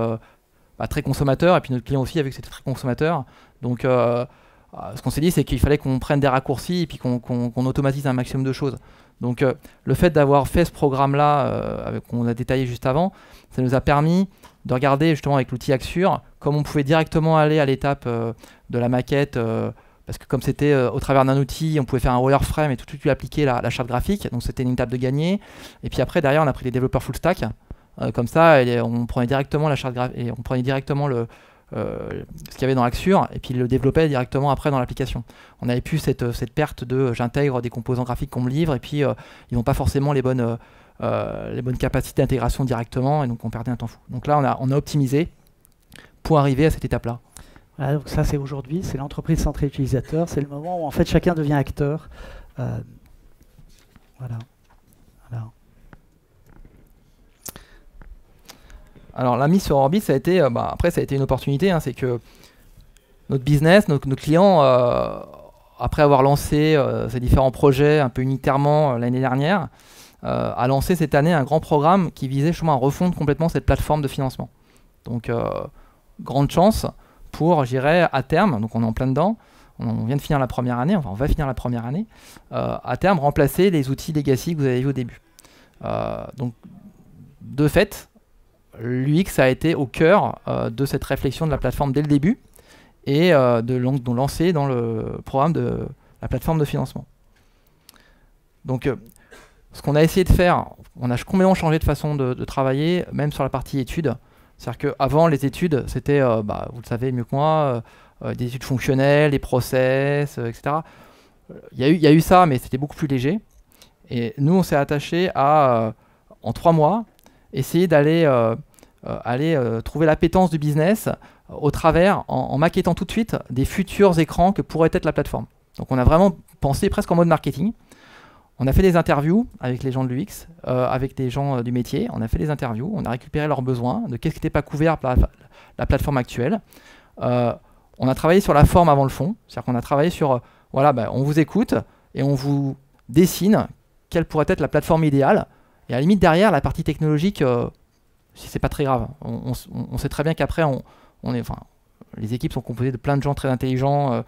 très consommateur, et puis notre client aussi a vu que c'était très consommateur. Donc ce qu'on s'est dit, c'est qu'il fallait qu'on prenne des raccourcis et puis qu'on automatise un maximum de choses. Donc le fait d'avoir fait ce programme-là, qu'on a détaillé juste avant, ça nous a permis de regarder justement avec l'outil Axure comme on pouvait directement aller à l'étape de la maquette, parce que comme c'était au travers d'un outil, on pouvait faire un wireframe et tout de suite lui appliquer la charte graphique, donc c'était une étape de gagner. Et puis après, derrière, on a pris des développeurs full stack, comme ça, on prenait directement la charte graphique, et on prenait directement ce qu'il y avait dans Axure, et puis il le développait directement après dans l'application. On n'avait plus cette perte de j'intègre des composants graphiques qu'on me livre, et puis ils n'ont pas forcément les bonnes capacités d'intégration directement, et donc on perdait un temps fou. Donc là, on a optimisé pour arriver à cette étape-là. Voilà, donc ça c'est aujourd'hui, c'est l'entreprise centrée utilisateur, c'est le moment où en fait chacun devient acteur. Voilà. Alors la mise sur Orbit, ça a été, après ça a été une opportunité, c'est que notre business, nos clients, après avoir lancé ces différents projets un peu unitairement l'année dernière, a lancé cette année un grand programme qui visait justement à refondre complètement cette plateforme de financement. Donc grande chance pour, je dirais, à terme, donc on est en plein dedans, on vient de finir la première année, enfin on va finir la première année, à terme remplacer les outils legacy que vous avez vus au début. Donc de fait, l'UX a été au cœur de cette réflexion de la plateforme dès le début et de lancer dans le programme de la plateforme de financement. Donc ce qu'on a essayé de faire, on a complètement changé de façon de travailler, même sur la partie études. C'est-à-dire qu'avant, les études, c'était, vous le savez mieux que moi, des études fonctionnelles, des process, etc. Il y a eu ça, mais c'était beaucoup plus léger. Et nous, on s'est attaché à, en 3 mois, essayer d'aller trouver l'appétence du business au travers, en maquettant tout de suite des futurs écrans que pourrait être la plateforme. Donc on a vraiment pensé presque en mode marketing. On a fait des interviews avec les gens de l'UX, avec des gens du métier. On a fait des interviews, on a récupéré leurs besoins, de qu'est-ce qui n'était pas couvert par la plateforme actuelle. On a travaillé sur la forme avant le fond. C'est-à-dire qu'on a travaillé sur, on vous écoute et on vous dessine quelle pourrait être la plateforme idéale. Et à la limite, derrière, la partie technologique, si c'est pas très grave. On sait très bien qu'après, les équipes sont composées de plein de gens très intelligents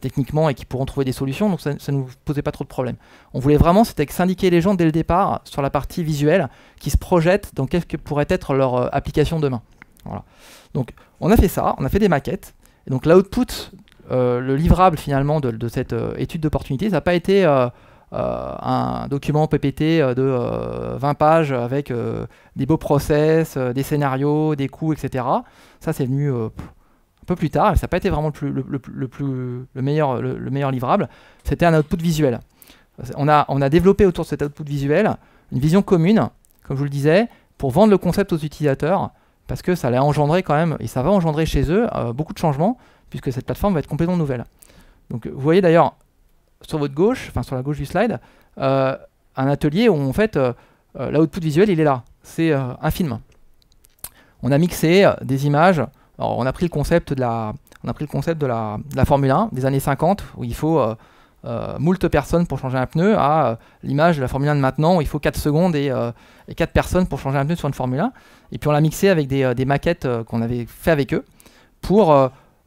techniquement et qui pourront trouver des solutions, donc ça ne nous posait pas trop de problèmes. On voulait vraiment, c'était syndiquer les gens dès le départ sur la partie visuelle qui se projettent dans qu'est-ce que pourrait être leur application demain. Voilà. Donc on a fait ça, on a fait des maquettes, et donc l'output, le livrable finalement de cette étude d'opportunité, ça n'a pas été un document PPT de 20 pages avec des beaux process, des scénarios, des coûts, etc. Ça c'est venu un peu plus tard, et ça n'a pas été vraiment le meilleur livrable. C'était un output visuel. On a développé autour de cet output visuel une vision commune, comme je vous le disais, pour vendre le concept aux utilisateurs, parce que ça allait engendrer quand même, et ça va engendrer chez eux beaucoup de changements, puisque cette plateforme va être complètement nouvelle. Donc vous voyez d'ailleurs sur votre gauche, enfin sur la gauche du slide, un atelier où en fait l'output visuel il est là. C'est un film. On a mixé des images. Alors, on a pris le concept de la Formule 1 des années 50 où il faut moult personnes pour changer un pneu à l'image de la Formule 1 de maintenant où il faut 4 secondes et 4 personnes pour changer un pneu sur une Formule 1. Et puis on l'a mixé avec des maquettes qu'on avait fait avec eux pour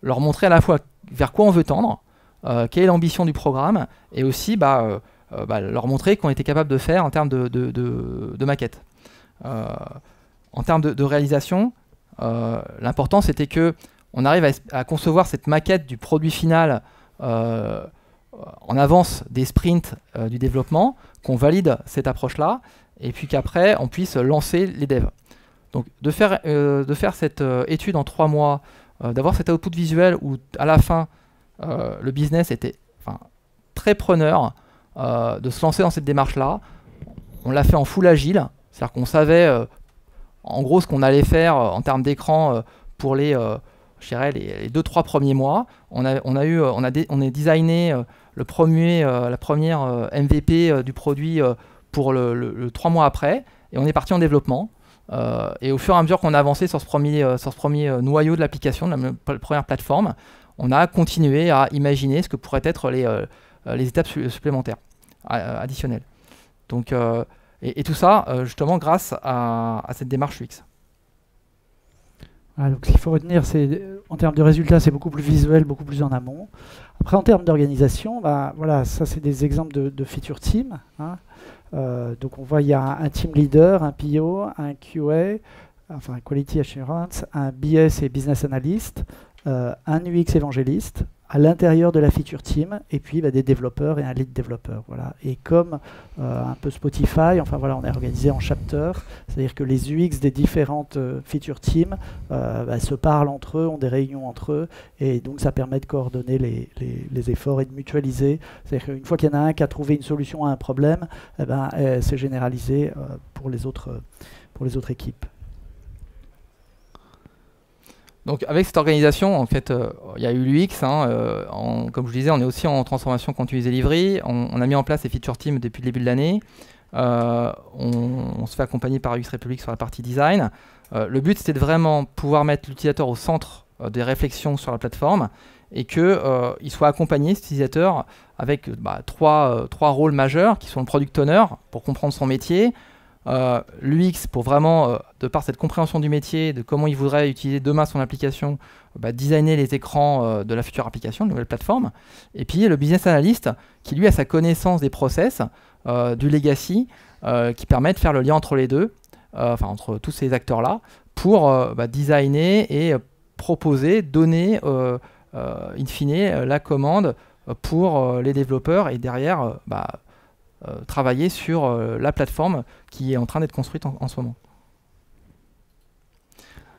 leur montrer à la fois vers quoi on veut tendre, quelle est l'ambition du programme et aussi leur montrer qu'on était capable de faire en termes de maquettes. En termes de réalisation, l'important c'était que on arrive à concevoir cette maquette du produit final en avance des sprints du développement, qu'on valide cette approche-là, et puis qu'après on puisse lancer les devs. Donc de faire cette étude en 3 mois, d'avoir cet output visuel où à la fin le business était très preneur de se lancer dans cette démarche-là. On l'a fait en full agile, c'est-à-dire qu'on savait en gros ce qu'on allait faire en termes d'écran pour les 2-3 premiers mois. On a designé la première MVP du produit pour le 3 mois après, et on est parti en développement. Et au fur et à mesure qu'on a avancé sur ce premier noyau de l'application, de la première plateforme, on a continué à imaginer ce que pourraient être les étapes supplémentaires, additionnelles. Donc, et tout ça, justement, grâce à cette démarche UX. Voilà, donc ce qu'il faut retenir, c'est en termes de résultats, c'est beaucoup plus visuel, beaucoup plus en amont. Après, en termes d'organisation, voilà, ça c'est des exemples de feature team. Donc on voit il y a un team leader, un PO, un QA, enfin un Quality Assurance, un BS et Business Analyst, un UX évangéliste à l'intérieur de la feature team, et puis des développeurs et un lead développeur. Voilà. Et comme un peu Spotify, enfin voilà, on est organisé en chapter, c'est-à-dire que les UX des différentes feature teams se parlent entre eux, ont des réunions entre eux, et donc ça permet de coordonner les efforts et de mutualiser. C'est-à-dire qu'une fois qu'il y en a un qui a trouvé une solution à un problème, c'est généralisé pour les autres équipes. Donc avec cette organisation, en fait, il y a eu l'UX. Comme je vous disais, on est aussi en transformation continue delivery. On a mis en place les feature teams depuis le début de l'année. On se fait accompagner par UX République sur la partie design. Le but, c'était de vraiment pouvoir mettre l'utilisateur au centre des réflexions sur la plateforme et qu'il soit accompagné, cet utilisateur, avec trois rôles majeurs qui sont le product owner pour comprendre son métier, l'UX pour vraiment, de par cette compréhension du métier, de comment il voudrait utiliser demain son application, designer les écrans de la future application, de la nouvelle plateforme. Et puis le business analyst qui lui a sa connaissance des process, du legacy, qui permet de faire le lien entre les deux, entre tous ces acteurs-là, pour designer et proposer, donner in fine la commande pour les développeurs et derrière travailler sur la plateforme qui est en train d'être construite en ce moment.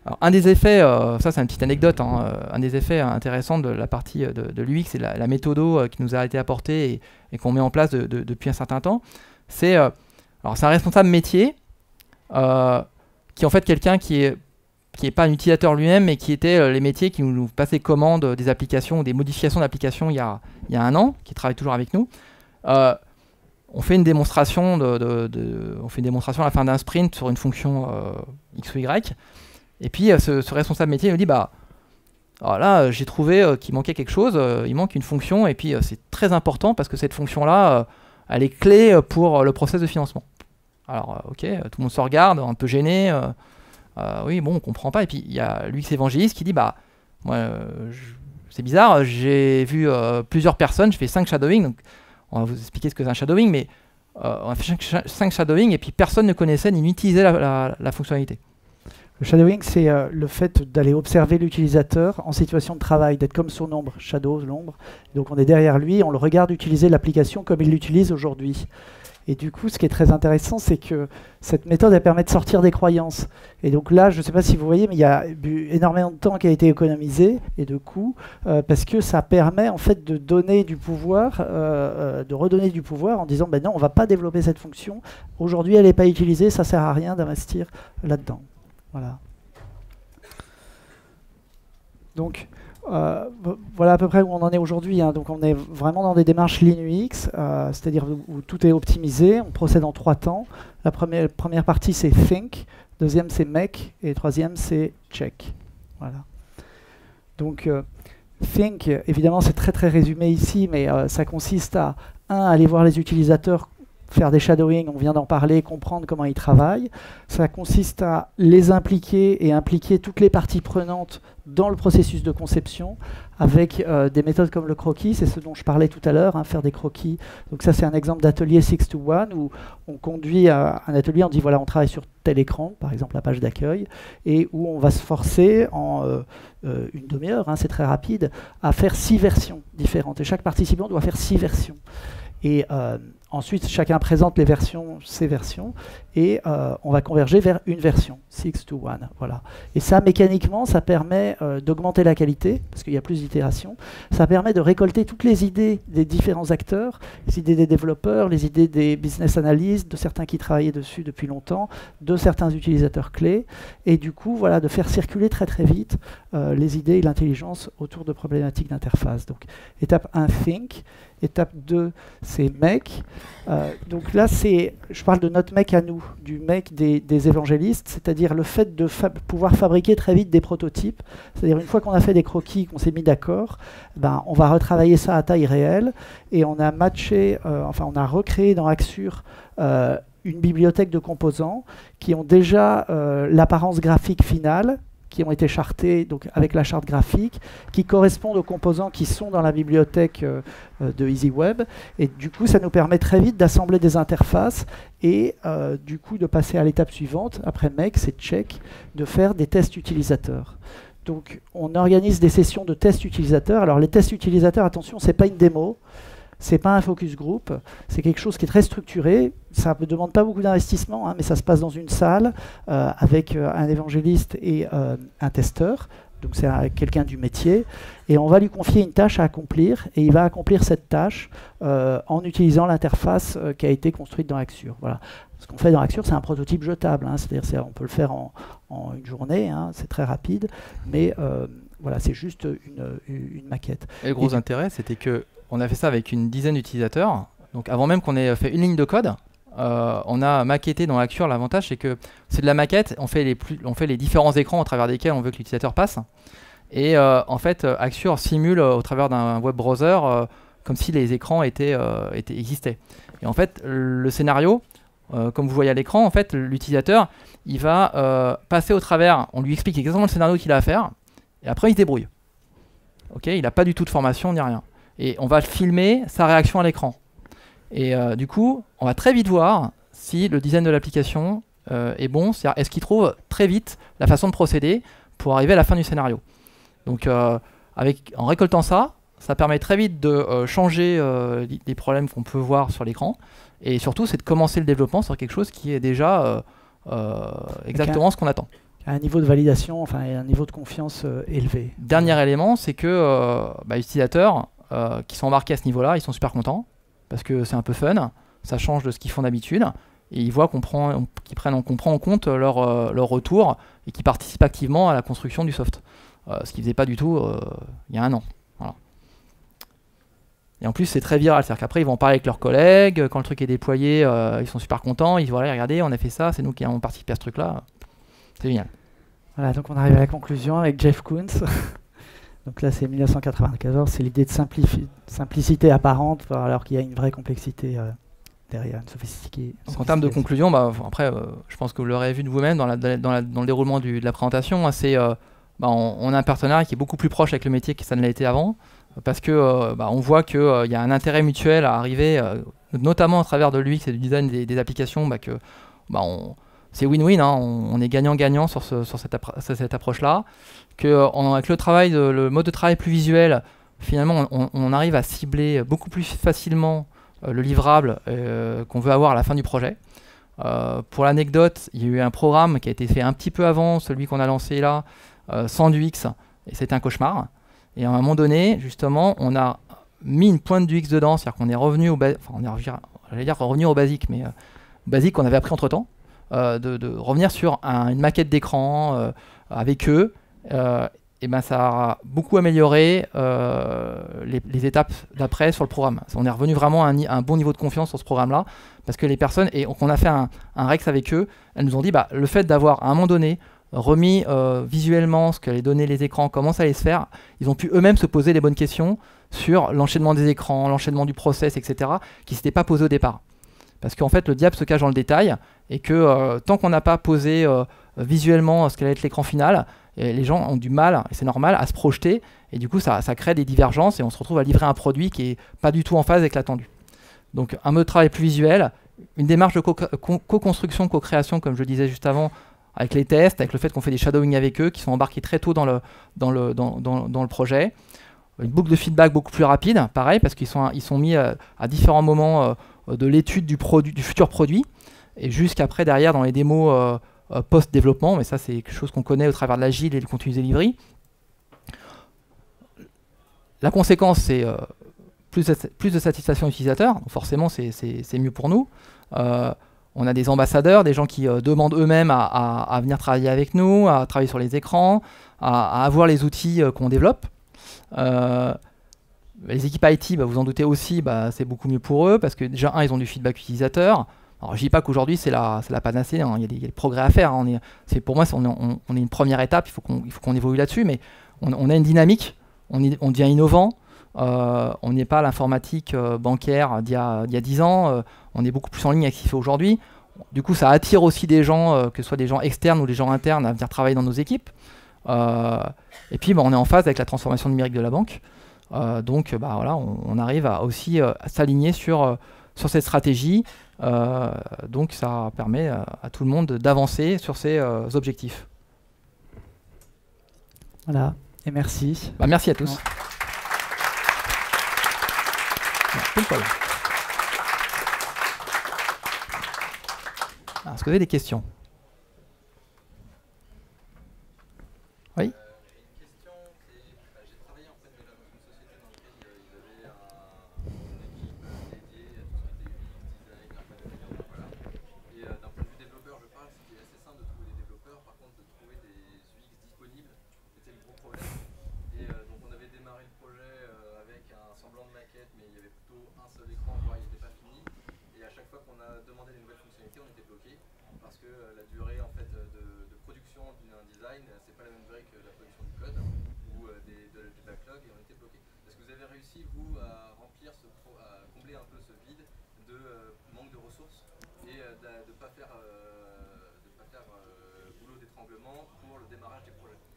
Alors, un des effets, ça c'est une petite anecdote, un des effets intéressants de la partie de l'UX, c'est la méthodo qui nous a été apportée et qu'on met en place depuis un certain temps. C'est un responsable métier qui est en fait quelqu'un qui est pas un utilisateur lui-même, mais qui était les métiers qui nous passaient commande des applications, des modifications d'applications il y a un an, qui travaille toujours avec nous. On fait une démonstration à la fin d'un sprint sur une fonction X ou Y. Et puis ce responsable métier nous dit là j'ai trouvé qu'il manquait quelque chose, il manque une fonction et puis c'est très important parce que cette fonction-là elle est clé pour le process de financement. Alors ok, tout le monde se regarde, un peu gêné, oui bon on comprend pas. Et puis il y a l'UX évangéliste qui dit c'est bizarre, j'ai vu plusieurs personnes, je fais 5 shadowing, donc on va vous expliquer ce que c'est un shadowing, mais on a fait 5 shadowing et puis personne ne connaissait ni n'utilisait la fonctionnalité. Le shadowing, c'est le fait d'aller observer l'utilisateur en situation de travail, d'être comme son ombre, shadow, l'ombre. Donc on est derrière lui, on le regarde utiliser l'application comme il l'utilise aujourd'hui. Et du coup, ce qui est très intéressant, c'est que cette méthode, elle permet de sortir des croyances. Et donc là, je ne sais pas si vous voyez, mais il y a énormément de temps qui a été économisé et de coûts, parce que ça permet en fait de donner du pouvoir, de redonner du pouvoir en disant non, on ne va pas développer cette fonction. Aujourd'hui, elle n'est pas utilisée, ça ne sert à rien d'investir là-dedans. Voilà. Donc, voilà à peu près où on en est aujourd'hui. Donc on est vraiment dans des démarches Lean UX, c'est-à-dire où tout est optimisé. On procède en 3 temps. La première partie, c'est Think. Deuxième, c'est Make. Et troisième, c'est Check. Voilà. Donc, Think, évidemment, c'est très très résumé ici, mais ça consiste à, aller voir les utilisateurs, faire des shadowing, on vient d'en parler, comprendre comment ils travaillent. Ça consiste à les impliquer et impliquer toutes les parties prenantes dans le processus de conception avec des méthodes comme le croquis, c'est ce dont je parlais tout à l'heure, faire des croquis. Donc ça c'est un exemple d'atelier 6-to-1 où on conduit à un atelier, on dit voilà on travaille sur tel écran, par exemple la page d'accueil, et où on va se forcer en une demi-heure, c'est très rapide, à faire 6 versions différentes. Et chaque participant doit faire 6 versions. Et ensuite, chacun présente ses versions, et on va converger vers une version, 6-to-1. Voilà. Et ça, mécaniquement, ça permet d'augmenter la qualité, parce qu'il y a plus d'itérations. Ça permet de récolter toutes les idées des différents acteurs, les idées des développeurs, les idées des business analysts, de certains qui travaillaient dessus depuis longtemps, de certains utilisateurs clés, et du coup, voilà, de faire circuler très très vite les idées et l'intelligence autour de problématiques d'interface. Donc, étape 1, Think. Étape 2, c'est Make. Donc là, je parle de notre Make à nous, du Make des évangélistes, c'est-à-dire le fait de pouvoir fabriquer très vite des prototypes. C'est-à-dire une fois qu'on a fait des croquis, qu'on s'est mis d'accord, on va retravailler ça à taille réelle et on a matché, on a recréé dans Axure une bibliothèque de composants qui ont déjà l'apparence graphique finale, qui ont été chartés donc, avec la charte graphique, qui correspondent aux composants qui sont dans la bibliothèque de EasyWeb. Et du coup, ça nous permet très vite d'assembler des interfaces et du coup de passer à l'étape suivante, après make, c'est check, de faire des tests utilisateurs. Donc on organise des sessions de tests utilisateurs. Alors les tests utilisateurs, attention, c'est pas une démo, c'est pas un focus group, c'est quelque chose qui est très structuré. Ça ne demande pas beaucoup d'investissement, hein, mais ça se passe dans une salle avec un évangéliste et un testeur. Donc c'est quelqu'un du métier, et on va lui confier une tâche à accomplir, et il va accomplir cette tâche en utilisant l'interface qui a été construite dans Axure. Voilà. Ce qu'on fait dans Axure, c'est un prototype jetable, hein, c'est-à-dire on peut le faire en une journée, hein, c'est très rapide, mais voilà, c'est juste une maquette. Et le gros intérêt, c'était qu'on a fait ça avec une dizaine d'utilisateurs, donc avant même qu'on ait fait une ligne de code, on a maquetté dans Axure. L'avantage, c'est que c'est de la maquette, on fait les différents écrans au travers desquels on veut que l'utilisateur passe. Et en fait, Axure simule au travers d'un web browser comme si les écrans existaient. Et en fait, le scénario, comme vous voyez à l'écran, en fait, l'utilisateur, il va passer au travers, on lui explique exactement le scénario qu'il a à faire, et après il se débrouille. Okay, il n'a pas du tout de formation ni rien. Et on va filmer sa réaction à l'écran. Et du coup, on va très vite voir si le design de l'application est bon, c'est-à-dire est-ce qu'il trouve très vite la façon de procéder pour arriver à la fin du scénario. Donc en récoltant ça, ça permet très vite de changer les problèmes qu'on peut voir sur l'écran, et surtout c'est de commencer le développement sur quelque chose qui est déjà exactement ce qu'on attend. Un niveau de validation, enfin un niveau de confiance élevé. Dernier élément, c'est que les utilisateurs qui sont embarqués à ce niveau-là, ils sont super contents, parce que c'est un peu fun, ça change de ce qu'ils font d'habitude, et ils voient qu'on prend en compte leur retour, et qu'ils participent activement à la construction du soft. Ce qu'ils ne faisaient pas du tout il y a un an. Voilà. Et en plus, c'est très viral, c'est-à-dire qu'après, ils vont en parler avec leurs collègues, quand le truc est déployé, ils sont super contents, ils disent voilà, regardez, on a fait ça, c'est nous qui avons participé à ce truc-là. C'est génial. Voilà, donc on arrive à la conclusion avec Jeff Koons. Donc là, c'est 1994, c'est l'idée de simplicité apparente, alors qu'il y a une vraie complexité derrière, une sophistication. En termes de conclusion, après, je pense que vous l'aurez vu de vous-même dans le déroulement de la présentation, hein, on a un partenariat qui est beaucoup plus proche avec le métier que ça ne l'a été avant, parce que on voit qu'il y a un intérêt mutuel à arriver, notamment à travers de l'UX et du design des applications, c'est win-win, hein, on est gagnant-gagnant sur cette approche-là, avec le mode de travail plus visuel, finalement on arrive à cibler beaucoup plus facilement le livrable qu'on veut avoir à la fin du projet. Pour l'anecdote, il y a eu un programme qui a été fait un petit peu avant celui qu'on a lancé là, sans du UX, et c'était un cauchemar. Et à un moment donné, justement, on a mis une pointe du UX dedans, c'est-à-dire qu'on est revenu revenu au basique, mais basique qu'on avait appris entre-temps, de revenir sur une maquette d'écran avec eux, et ça a beaucoup amélioré les étapes d'après sur le programme. On est revenu vraiment à un bon niveau de confiance sur ce programme-là, parce que les personnes, et on a fait un Rex avec eux, elles nous ont dit le fait d'avoir à un moment donné remis visuellement ce qu'allaient donner les écrans, comment ça allait se faire, ils ont pu eux-mêmes se poser les bonnes questions sur l'enchaînement des écrans, l'enchaînement du process, etc., qui ne s'étaient pas posés au départ. Parce qu'en fait, le diable se cache dans le détail, et que tant qu'on n'a pas posé visuellement ce qu'allait être l'écran final, et les gens ont du mal, et c'est normal, à se projeter, et du coup ça crée des divergences, et on se retrouve à livrer un produit qui n'est pas du tout en phase avec l'attendu. Donc un mode de travail plus visuel, une démarche de co-construction, co-création, comme je le disais juste avant, avec les tests, avec le fait qu'on fait des shadowing avec eux, qui sont embarqués très tôt dans le projet. Une boucle de feedback beaucoup plus rapide, pareil, parce qu'ils sont mis à différents moments de l'étude du futur produit, et jusqu'après derrière dans les démos post-développement, mais ça c'est quelque chose qu'on connaît au travers de l'agile et le continuous delivery. La conséquence, c'est plus de satisfaction utilisateur, donc forcément c'est mieux pour nous. On a des ambassadeurs, des gens qui demandent eux-mêmes à venir travailler avec nous, à travailler sur les écrans, à avoir les outils qu'on développe. Les équipes IT, vous en doutez aussi, c'est beaucoup mieux pour eux, parce que déjà, ils ont du feedback utilisateur. Alors je dis pas qu'aujourd'hui c'est la panacée, hein, il y a des progrès à faire, hein, pour moi on est une première étape, il faut qu'on évolue là-dessus, mais on a une dynamique, on devient innovant, on n'est pas l'informatique bancaire d'il y a 10 ans, on est beaucoup plus en ligne avec ce qu'il fait aujourd'hui. Du coup ça attire aussi des gens, que ce soit des gens externes ou des gens internes, à venir travailler dans nos équipes. Et puis on est en phase avec la transformation numérique de la banque. Donc voilà, on arrive à aussi s'aligner sur cette stratégie. Donc ça permet à tout le monde d'avancer sur ces objectifs. Voilà, et merci. Merci à tous. Est-ce que vous avez des questions? Oui.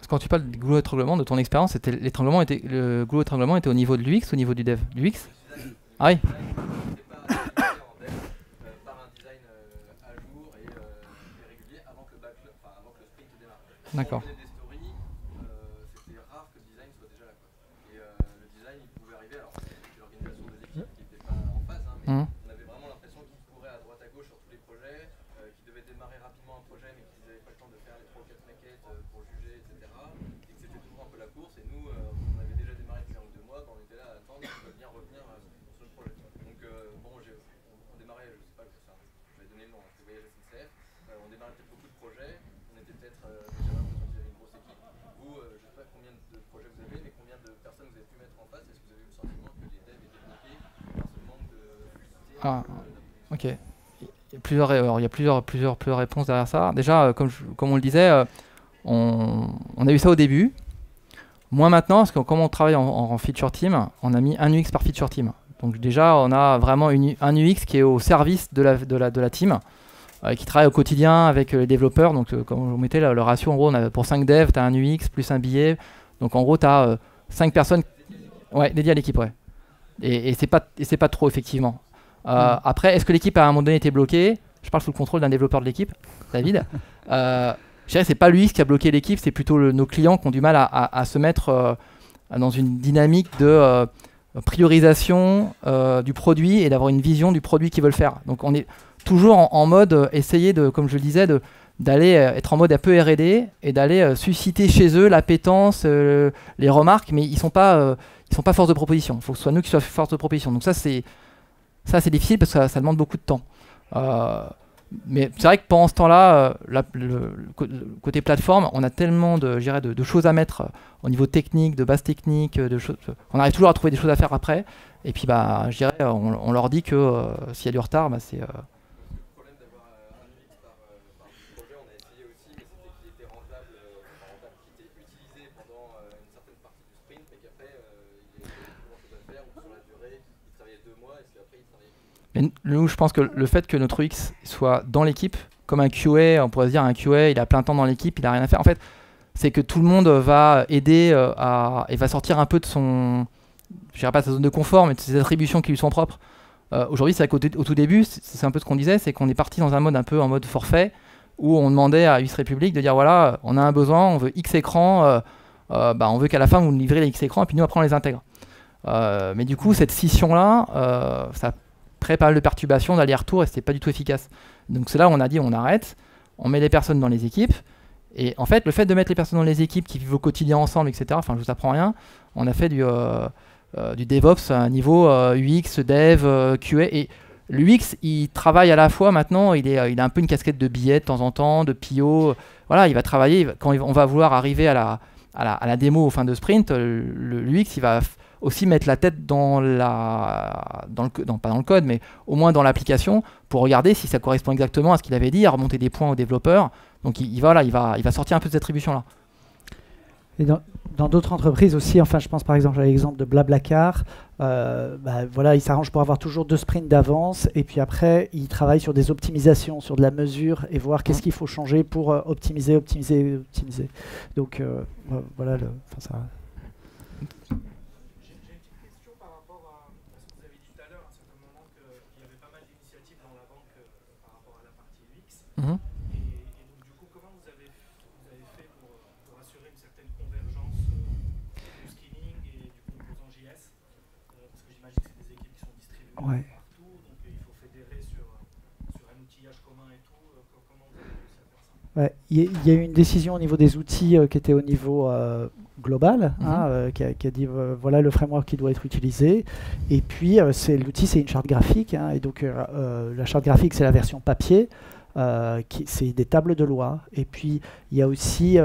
Quand tu parles de goulot d'étranglement, de ton expérience, le goulot d'étranglement était au niveau de l'UX ou au niveau du dev? L'UX? Ah oui. D'accord. Ah, ok. Il y a plusieurs réponses derrière ça. Déjà, comme on le disait, on a eu ça au début. Moins maintenant, parce que comme on travaille en feature team, on a mis un UX par feature team. Donc déjà, on a vraiment un UX qui est au service de la team, qui travaille au quotidien avec les développeurs. Donc comme on mettait le ratio, en gros, pour 5 devs, tu as un UX plus un billet. Donc en gros, tu as 5 personnes dédiées à l'équipe. Ouais. Et c'est pas trop, effectivement. Après, est-ce que l'équipe à un moment donné était bloquée? Je parle sous le contrôle d'un développeur de l'équipe, David. Je dirais que c'est pas lui qui a bloqué l'équipe, c'est plutôt nos clients qui ont du mal à se mettre dans une dynamique de priorisation du produit et d'avoir une vision du produit qu'ils veulent faire. Donc on est toujours en mode essayer de, comme je le disais, d'aller être en mode un peu R&D et d'aller susciter chez eux l'appétence, les remarques, mais ils sont pas force de proposition. Il faut que ce soit nous qui soient force de proposition. Donc ça c'est difficile parce que ça demande beaucoup de temps. Mais c'est vrai que pendant ce temps-là, le côté plateforme, on a tellement de choses à mettre au niveau technique, de base technique, on arrive toujours à trouver des choses à faire après. Et puis je dirais, on leur dit que s'il y a du retard, c'est... Mais nous, je pense que le fait que notre UX soit dans l'équipe, comme un QA, on pourrait se dire un QA, il a plein temps dans l'équipe, il n'a rien à faire. En fait, c'est que tout le monde va aider et va sortir un peu de son, je dirais pas de sa zone de confort, mais de ses attributions qui lui sont propres. Aujourd'hui, c'est qu'au tout début, c'est un peu ce qu'on disait, c'est qu'on est parti dans un mode un peu en mode forfait, où on demandait à UX République de dire voilà, on a un besoin, on veut X écrans, on veut qu'à la fin vous nous livrez les X écrans et puis nous après on les intègre. Mais du coup, cette scission-là, ça crée pas mal de perturbations, d'aller-retour et c'était pas du tout efficace. Donc c'est là où on a dit on arrête, on met les personnes dans les équipes. Et en fait, le fait de mettre les personnes dans les équipes qui vivent au quotidien ensemble, etc., enfin je vous apprends rien, on a fait du DevOps à un niveau UX, Dev, QA. Et l'UX, il travaille à la fois maintenant, il a un peu une casquette de billet de temps en temps, de PO. Voilà, il va travailler, quand on va vouloir arriver à la démo au fin de sprint, l'UX, il va aussi mettre la tête pas dans le code, mais au moins dans l'application, pour regarder si ça correspond exactement à ce qu'il avait dit, à remonter des points aux développeurs. Donc il va sortir un peu de cette attribution-là. Et dans d'autres entreprises aussi, enfin je pense par exemple à l'exemple de Blablacar, voilà, ils s'arrangent pour avoir toujours 2 sprints d'avance et puis après ils travaillent sur des optimisations, sur de la mesure et voir qu'est-ce qu'il faut changer pour optimiser, optimiser, optimiser. Donc voilà, enfin, ça. J'ai une petite question par rapport à ce que vous avez dit tout à l'heure, à un certain moment, qu'il y avait pas mal d'initiatives dans la banque par rapport à la partie UX. Mhm. Et donc, du coup, comment vous avez fait pour assurer une certaine convergence du skilling et du composant JS parce que j'imagine que c'est des équipes qui sont distribuées Ouais. partout, donc il faut fédérer sur un outillage commun et tout. Comment vous avez réussi à faire ça? Ouais, il y a eu une décision au niveau des outils qui était au niveau global, qui a dit voilà le framework qui doit être utilisé. Et puis l'outil, c'est une charte graphique, hein, et donc la charte graphique, c'est la version papier. C'est des tables de loi. Et puis il y a aussi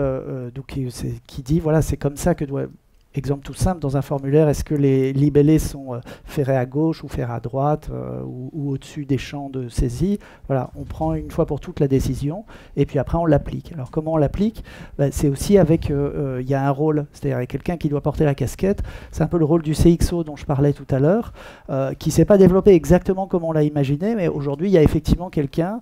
qui dit voilà c'est comme ça que doit. Exemple tout simple, dans un formulaire, est-ce que les libellés sont ferrés à gauche ou ferrés à droite ou au-dessus des champs de saisie? Voilà, on prend une fois pour toutes la décision et puis après on l'applique. Alors comment on l'applique? C'est aussi avec, il y a un rôle, c'est-à-dire quelqu'un qui doit porter la casquette. C'est un peu le rôle du CXO dont je parlais tout à l'heure, qui ne s'est pas développé exactement comme on l'a imaginé, mais aujourd'hui il y a effectivement quelqu'un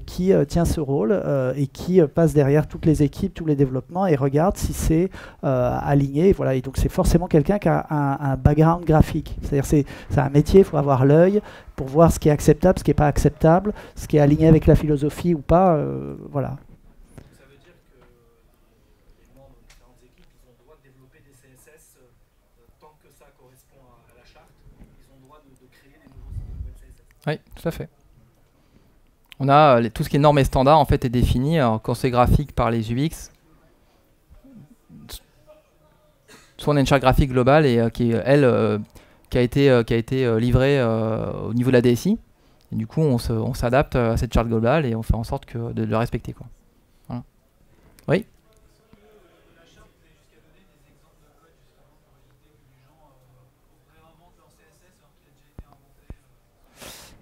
qui tient ce rôle et qui passe derrière toutes les équipes, tous les développements et regarde si c'est aligné. Voilà. Et donc c'est forcément quelqu'un qui a un background graphique. C'est-à-dire c'est un métier, il faut avoir l'œil pour voir ce qui est acceptable, ce qui n'est pas acceptable, ce qui est aligné avec la philosophie ou pas. Voilà. Ça veut dire que les membres de différentes équipes, ils ont le droit de développer des CSS tant que ça correspond à la charte. Ils ont le droit de créer des nouvelles CSS. Oui, tout à fait. On a tout ce qui est normes et standards en fait est défini. Alors, quand c'est graphique par les UX, soit on a une charte graphique globale et qui a été livrée au niveau de la DSI. Et du coup, on s'adapte à cette charte globale et on fait en sorte de le respecter, quoi. Voilà. Oui.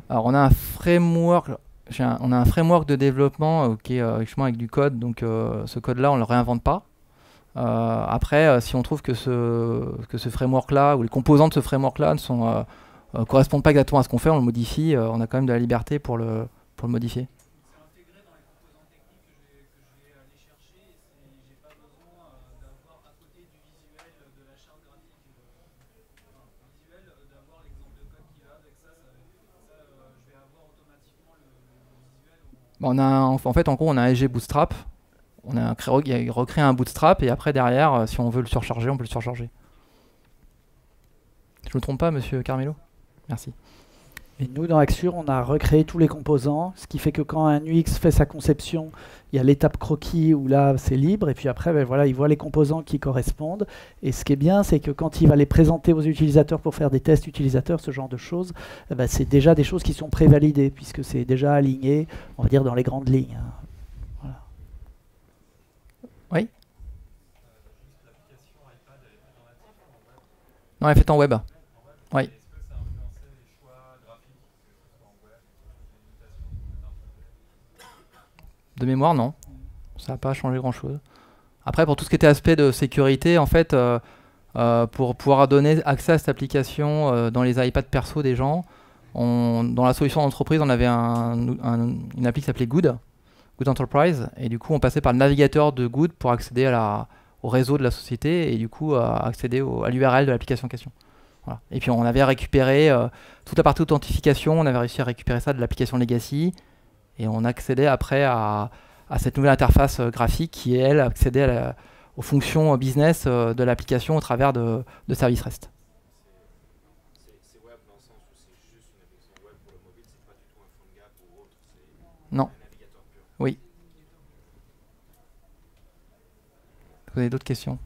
Alors, on a un framework. On a un framework de développement qui est justement avec du code. Donc, ce code-là, on ne le réinvente pas. Après, si on trouve que ce framework-là ou les composants de ce framework-là ne correspondent pas exactement à ce qu'on fait, on le modifie. On a quand même de la liberté pour le modifier. C'est intégré dans les composants techniques que je vais aller chercher et j'ai pas besoin d'avoir à côté du visuel de la charte graphique visuel d'avoir l'exemple de code qui va avec ça, je vais avoir automatiquement le visuel. En fait, en gros, on a un SG Bootstrap. On a recréé un bootstrap et après derrière, si on veut le surcharger, on peut le surcharger. Je ne me trompe pas, monsieur Carmelo? Merci. Et nous, dans Axure, on a recréé tous les composants, ce qui fait que quand un UX fait sa conception, il y a l'étape croquis où là, c'est libre, et puis après, voilà, il voit les composants qui correspondent. Et ce qui est bien, c'est que quand il va les présenter aux utilisateurs pour faire des tests utilisateurs, ce genre de choses, c'est déjà des choses qui sont prévalidées, puisque c'est déjà aligné, on va dire, dans les grandes lignes. Voilà. Oui. Non, elle est faite en web. Oui. De mémoire, non. Ça n'a pas changé grand-chose. Après, pour tout ce qui était aspect de sécurité, en fait, pour pouvoir donner accès à cette application dans les iPads perso des gens, dans la solution d'entreprise, on avait une appli qui s'appelait Good Enterprise, et du coup, on passait par le navigateur de Good pour accéder au réseau de la société et du coup, accéder à l'URL de l'application en question. Voilà. Et puis, on avait récupéré toute la partie authentification, on avait réussi à récupérer ça de l'application Legacy. Et on accédait après à cette nouvelle interface graphique qui, elle, accédait aux fonctions business de l'application au travers de services REST. C'est web dans le sens où c'est juste une application web pour le mobile, c'est pas du tout un PhoneGap ou autre, c'est Non. un navigateur pur. Oui. Vous avez d'autres questions?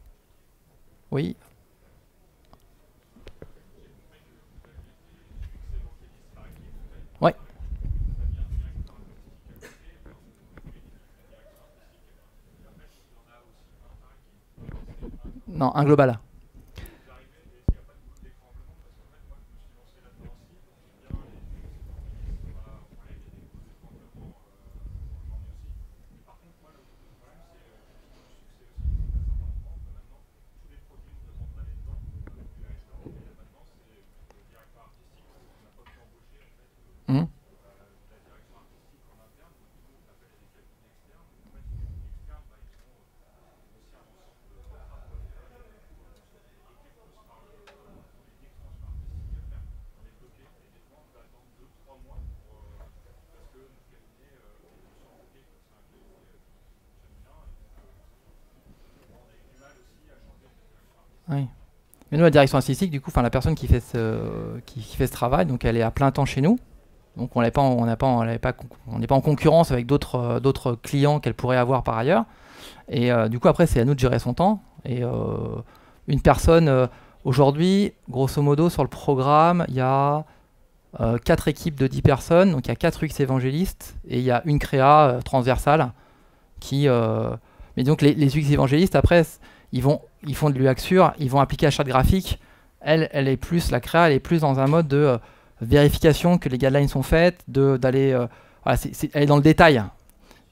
Oui. Ouais. Non, un global. Oui. Mais nous, la direction artistique, du coup, la personne qui fait ce travail, donc elle est à plein temps chez nous. Donc on n'est pas en concurrence avec d'autres clients qu'elle pourrait avoir par ailleurs. Et du coup, après, c'est à nous de gérer son temps. Et une personne, aujourd'hui, grosso modo, sur le programme, il y a 4 équipes de 10 personnes. Donc il y a 4 UX évangélistes et il y a une créa transversale qui... mais donc les UX évangélistes, après, ils font de l'UX sûr, ils vont appliquer la charte graphique. La créa, elle est plus dans un mode de vérification que les guidelines sont faites, elle est dans le détail.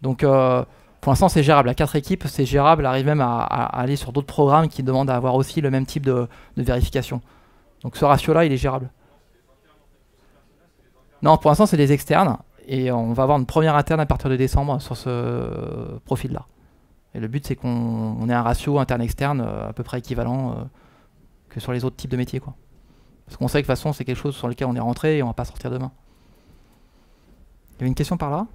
Donc pour l'instant c'est gérable, à 4 équipes c'est gérable, elle arrive même à aller sur d'autres programmes qui demandent à avoir aussi le même type de vérification. Donc ce ratio-là il est gérable. Non, pour l'instant c'est des externes, et on va avoir une première interne à partir de décembre sur ce profil-là. Et le but c'est qu'on ait un ratio interne-externe à peu près équivalent que sur les autres types de métiers, quoi. Parce qu'on sait que de toute façon c'est quelque chose sur lequel on est rentré et on va pas sortir demain. Il y avait une question par là?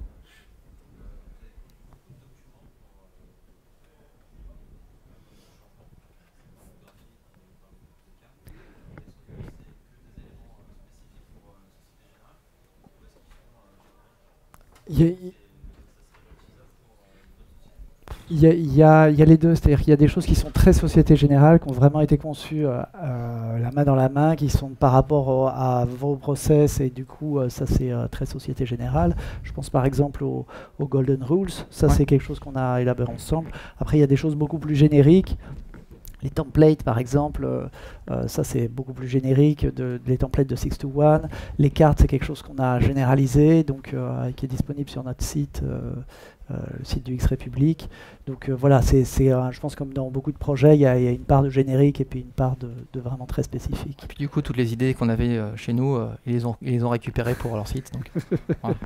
Il y a les deux, c'est-à-dire qu'il y a des choses qui sont très Société Générale, qui ont vraiment été conçues la main dans la main, qui sont par rapport à vos process, et du coup ça c'est très Société Générale. Je pense par exemple aux Golden Rules, ça c'est quelque chose qu'on a élaboré ensemble. Après il y a des choses beaucoup plus génériques. Les templates, par exemple, ça c'est beaucoup plus générique, les templates de 621. Les cartes, c'est quelque chose qu'on a généralisé, donc qui est disponible sur notre site, le site du X-République. Donc voilà, je pense comme dans beaucoup de projets, il y a une part de générique et puis une part de vraiment très spécifique. Et puis du coup, toutes les idées qu'on avait chez nous, ils les ont récupérées pour leur site. Donc, voilà.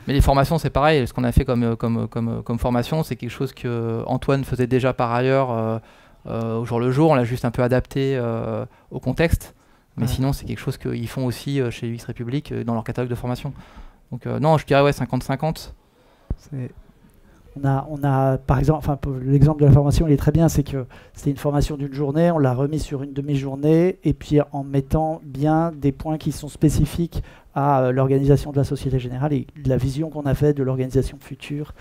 Mais les formations, c'est pareil. Ce qu'on a fait comme formation, c'est quelque chose que Antoine faisait déjà par ailleurs au jour le jour. On l'a juste un peu adapté au contexte. Mais sinon, c'est quelque chose qu'ils font aussi chez UX République dans leur catalogue de formation. Donc non, je dirais 50-50. On a, par exemple, l'exemple de la formation, il est très bien, c'est que c'était une formation d'une journée, on l'a remis sur une demi-journée, et puis en mettant bien des points qui sont spécifiques à l'organisation de la Société Générale et de la vision qu'on a faite de l'organisation future,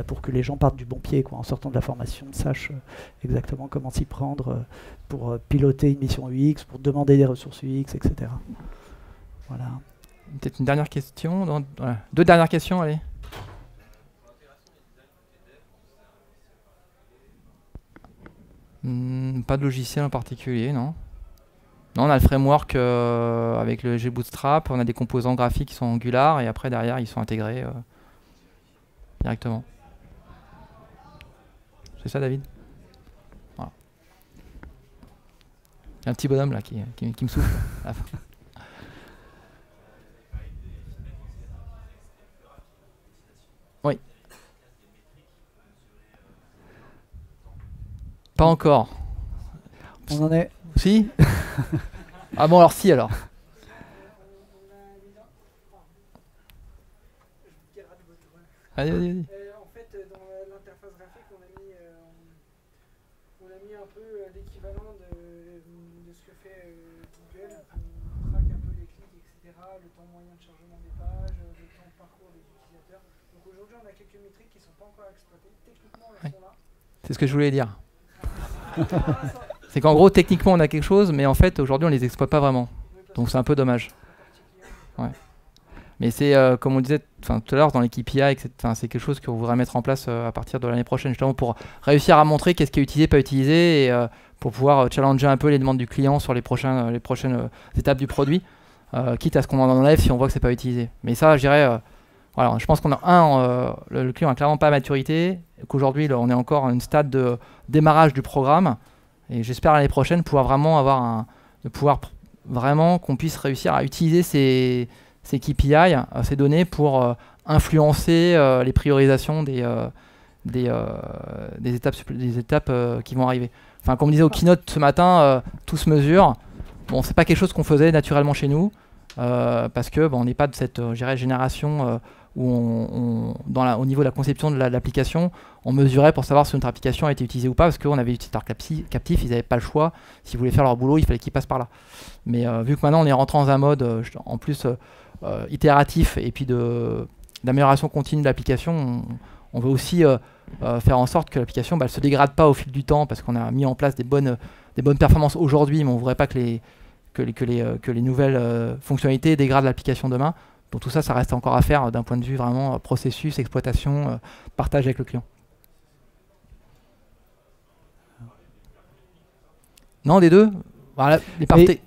pour que les gens partent du bon pied, quoi, en sortant de la formation, sachent exactement comment s'y prendre pour piloter une mission UX, pour demander des ressources UX, etc. Voilà. Peut-être une dernière question. Voilà. 2 dernières questions, allez. Pas de logiciel en particulier, non. Non, on a le framework avec le GBootstrap, on a des composants graphiques qui sont Angular, et après derrière ils sont intégrés directement. C'est ça, David? Voilà. Il y a un petit bonhomme là qui me souffle à la fin. Oui. Pas encore. On en est. Si. Ah bon, alors si, alors. Allez, vas-y, vas-y. En fait, dans l'interface graphique, on a mis un peu l'équivalent de ce que fait Google. On traque un peu les clics, etc., le temps moyen de chargement des pages, le temps de parcours des utilisateurs. Donc aujourd'hui, on a quelques métriques qui ne sont pas encore exploitées. Techniquement, elles sont là. C'est ce que je voulais dire. C'est qu'en gros, techniquement, on a quelque chose, mais en fait, aujourd'hui, on les exploite pas vraiment. Donc c'est un peu dommage. Ouais. Mais c'est, comme on disait tout à l'heure, dans les KPI, c'est quelque chose qu'on voudrait mettre en place à partir de l'année prochaine, justement, pour réussir à montrer qu'est-ce qui est utilisé, pas utilisé, et pour pouvoir challenger un peu les demandes du client sur les prochaines étapes du produit, quitte à ce qu'on en enlève si on voit que c'est pas utilisé. Mais ça, je dirais, voilà, je pense qu'on a le client n'a clairement pas à maturité, qu'aujourd'hui, on est encore à une stade de démarrage du programme, et j'espère l'année prochaine pouvoir vraiment qu'on puisse réussir à utiliser ces KPI, ces données pour influencer les priorisations des étapes qui vont arriver. Enfin, comme on disait au keynote ce matin, tout se mesure. Bon, c'est pas quelque chose qu'on faisait naturellement chez nous, parce que on n'est pas de cette génération au niveau de la conception de l'application, on mesurait pour savoir si notre application a été utilisée ou pas, parce qu'on avait utilisateurs captifs, ils n'avaient pas le choix. S'ils voulaient faire leur boulot, il fallait qu'ils passent par là. Mais vu que maintenant on est rentré dans un mode en plus itératif et puis d'amélioration continue de l'application, on veut aussi faire en sorte que l'application ne se dégrade pas au fil du temps, parce qu'on a mis en place des bonnes performances aujourd'hui, mais on ne voudrait pas que les nouvelles fonctionnalités dégradent l'application demain. Donc tout ça, ça reste encore à faire d'un point de vue vraiment processus, exploitation, partage avec le client. Non, des deux. Voilà, les parties.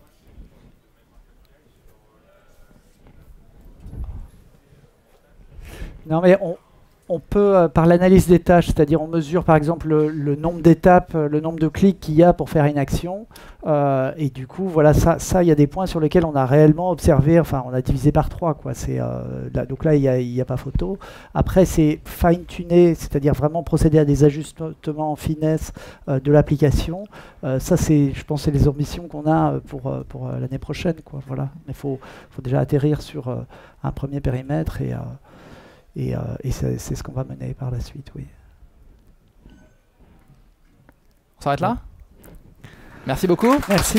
Non, mais on peut, par l'analyse des tâches, c'est-à-dire on mesure par exemple le nombre d'étapes, le nombre de clics qu'il y a pour faire une action. Et du coup, voilà, ça, il y a des points sur lesquels on a réellement observé, enfin, on a divisé par 3, quoi. Donc là, il n'y a pas photo. Après, c'est fine-tuner, c'est-à-dire vraiment procéder à des ajustements en finesse de l'application. Ça, je pense, c'est les ambitions qu'on a pour l'année prochaine, quoi. Voilà. Mais il faut déjà atterrir sur un premier périmètre et c'est ce qu'on va mener par la suite, oui. On s'arrête là ? Merci beaucoup. Merci.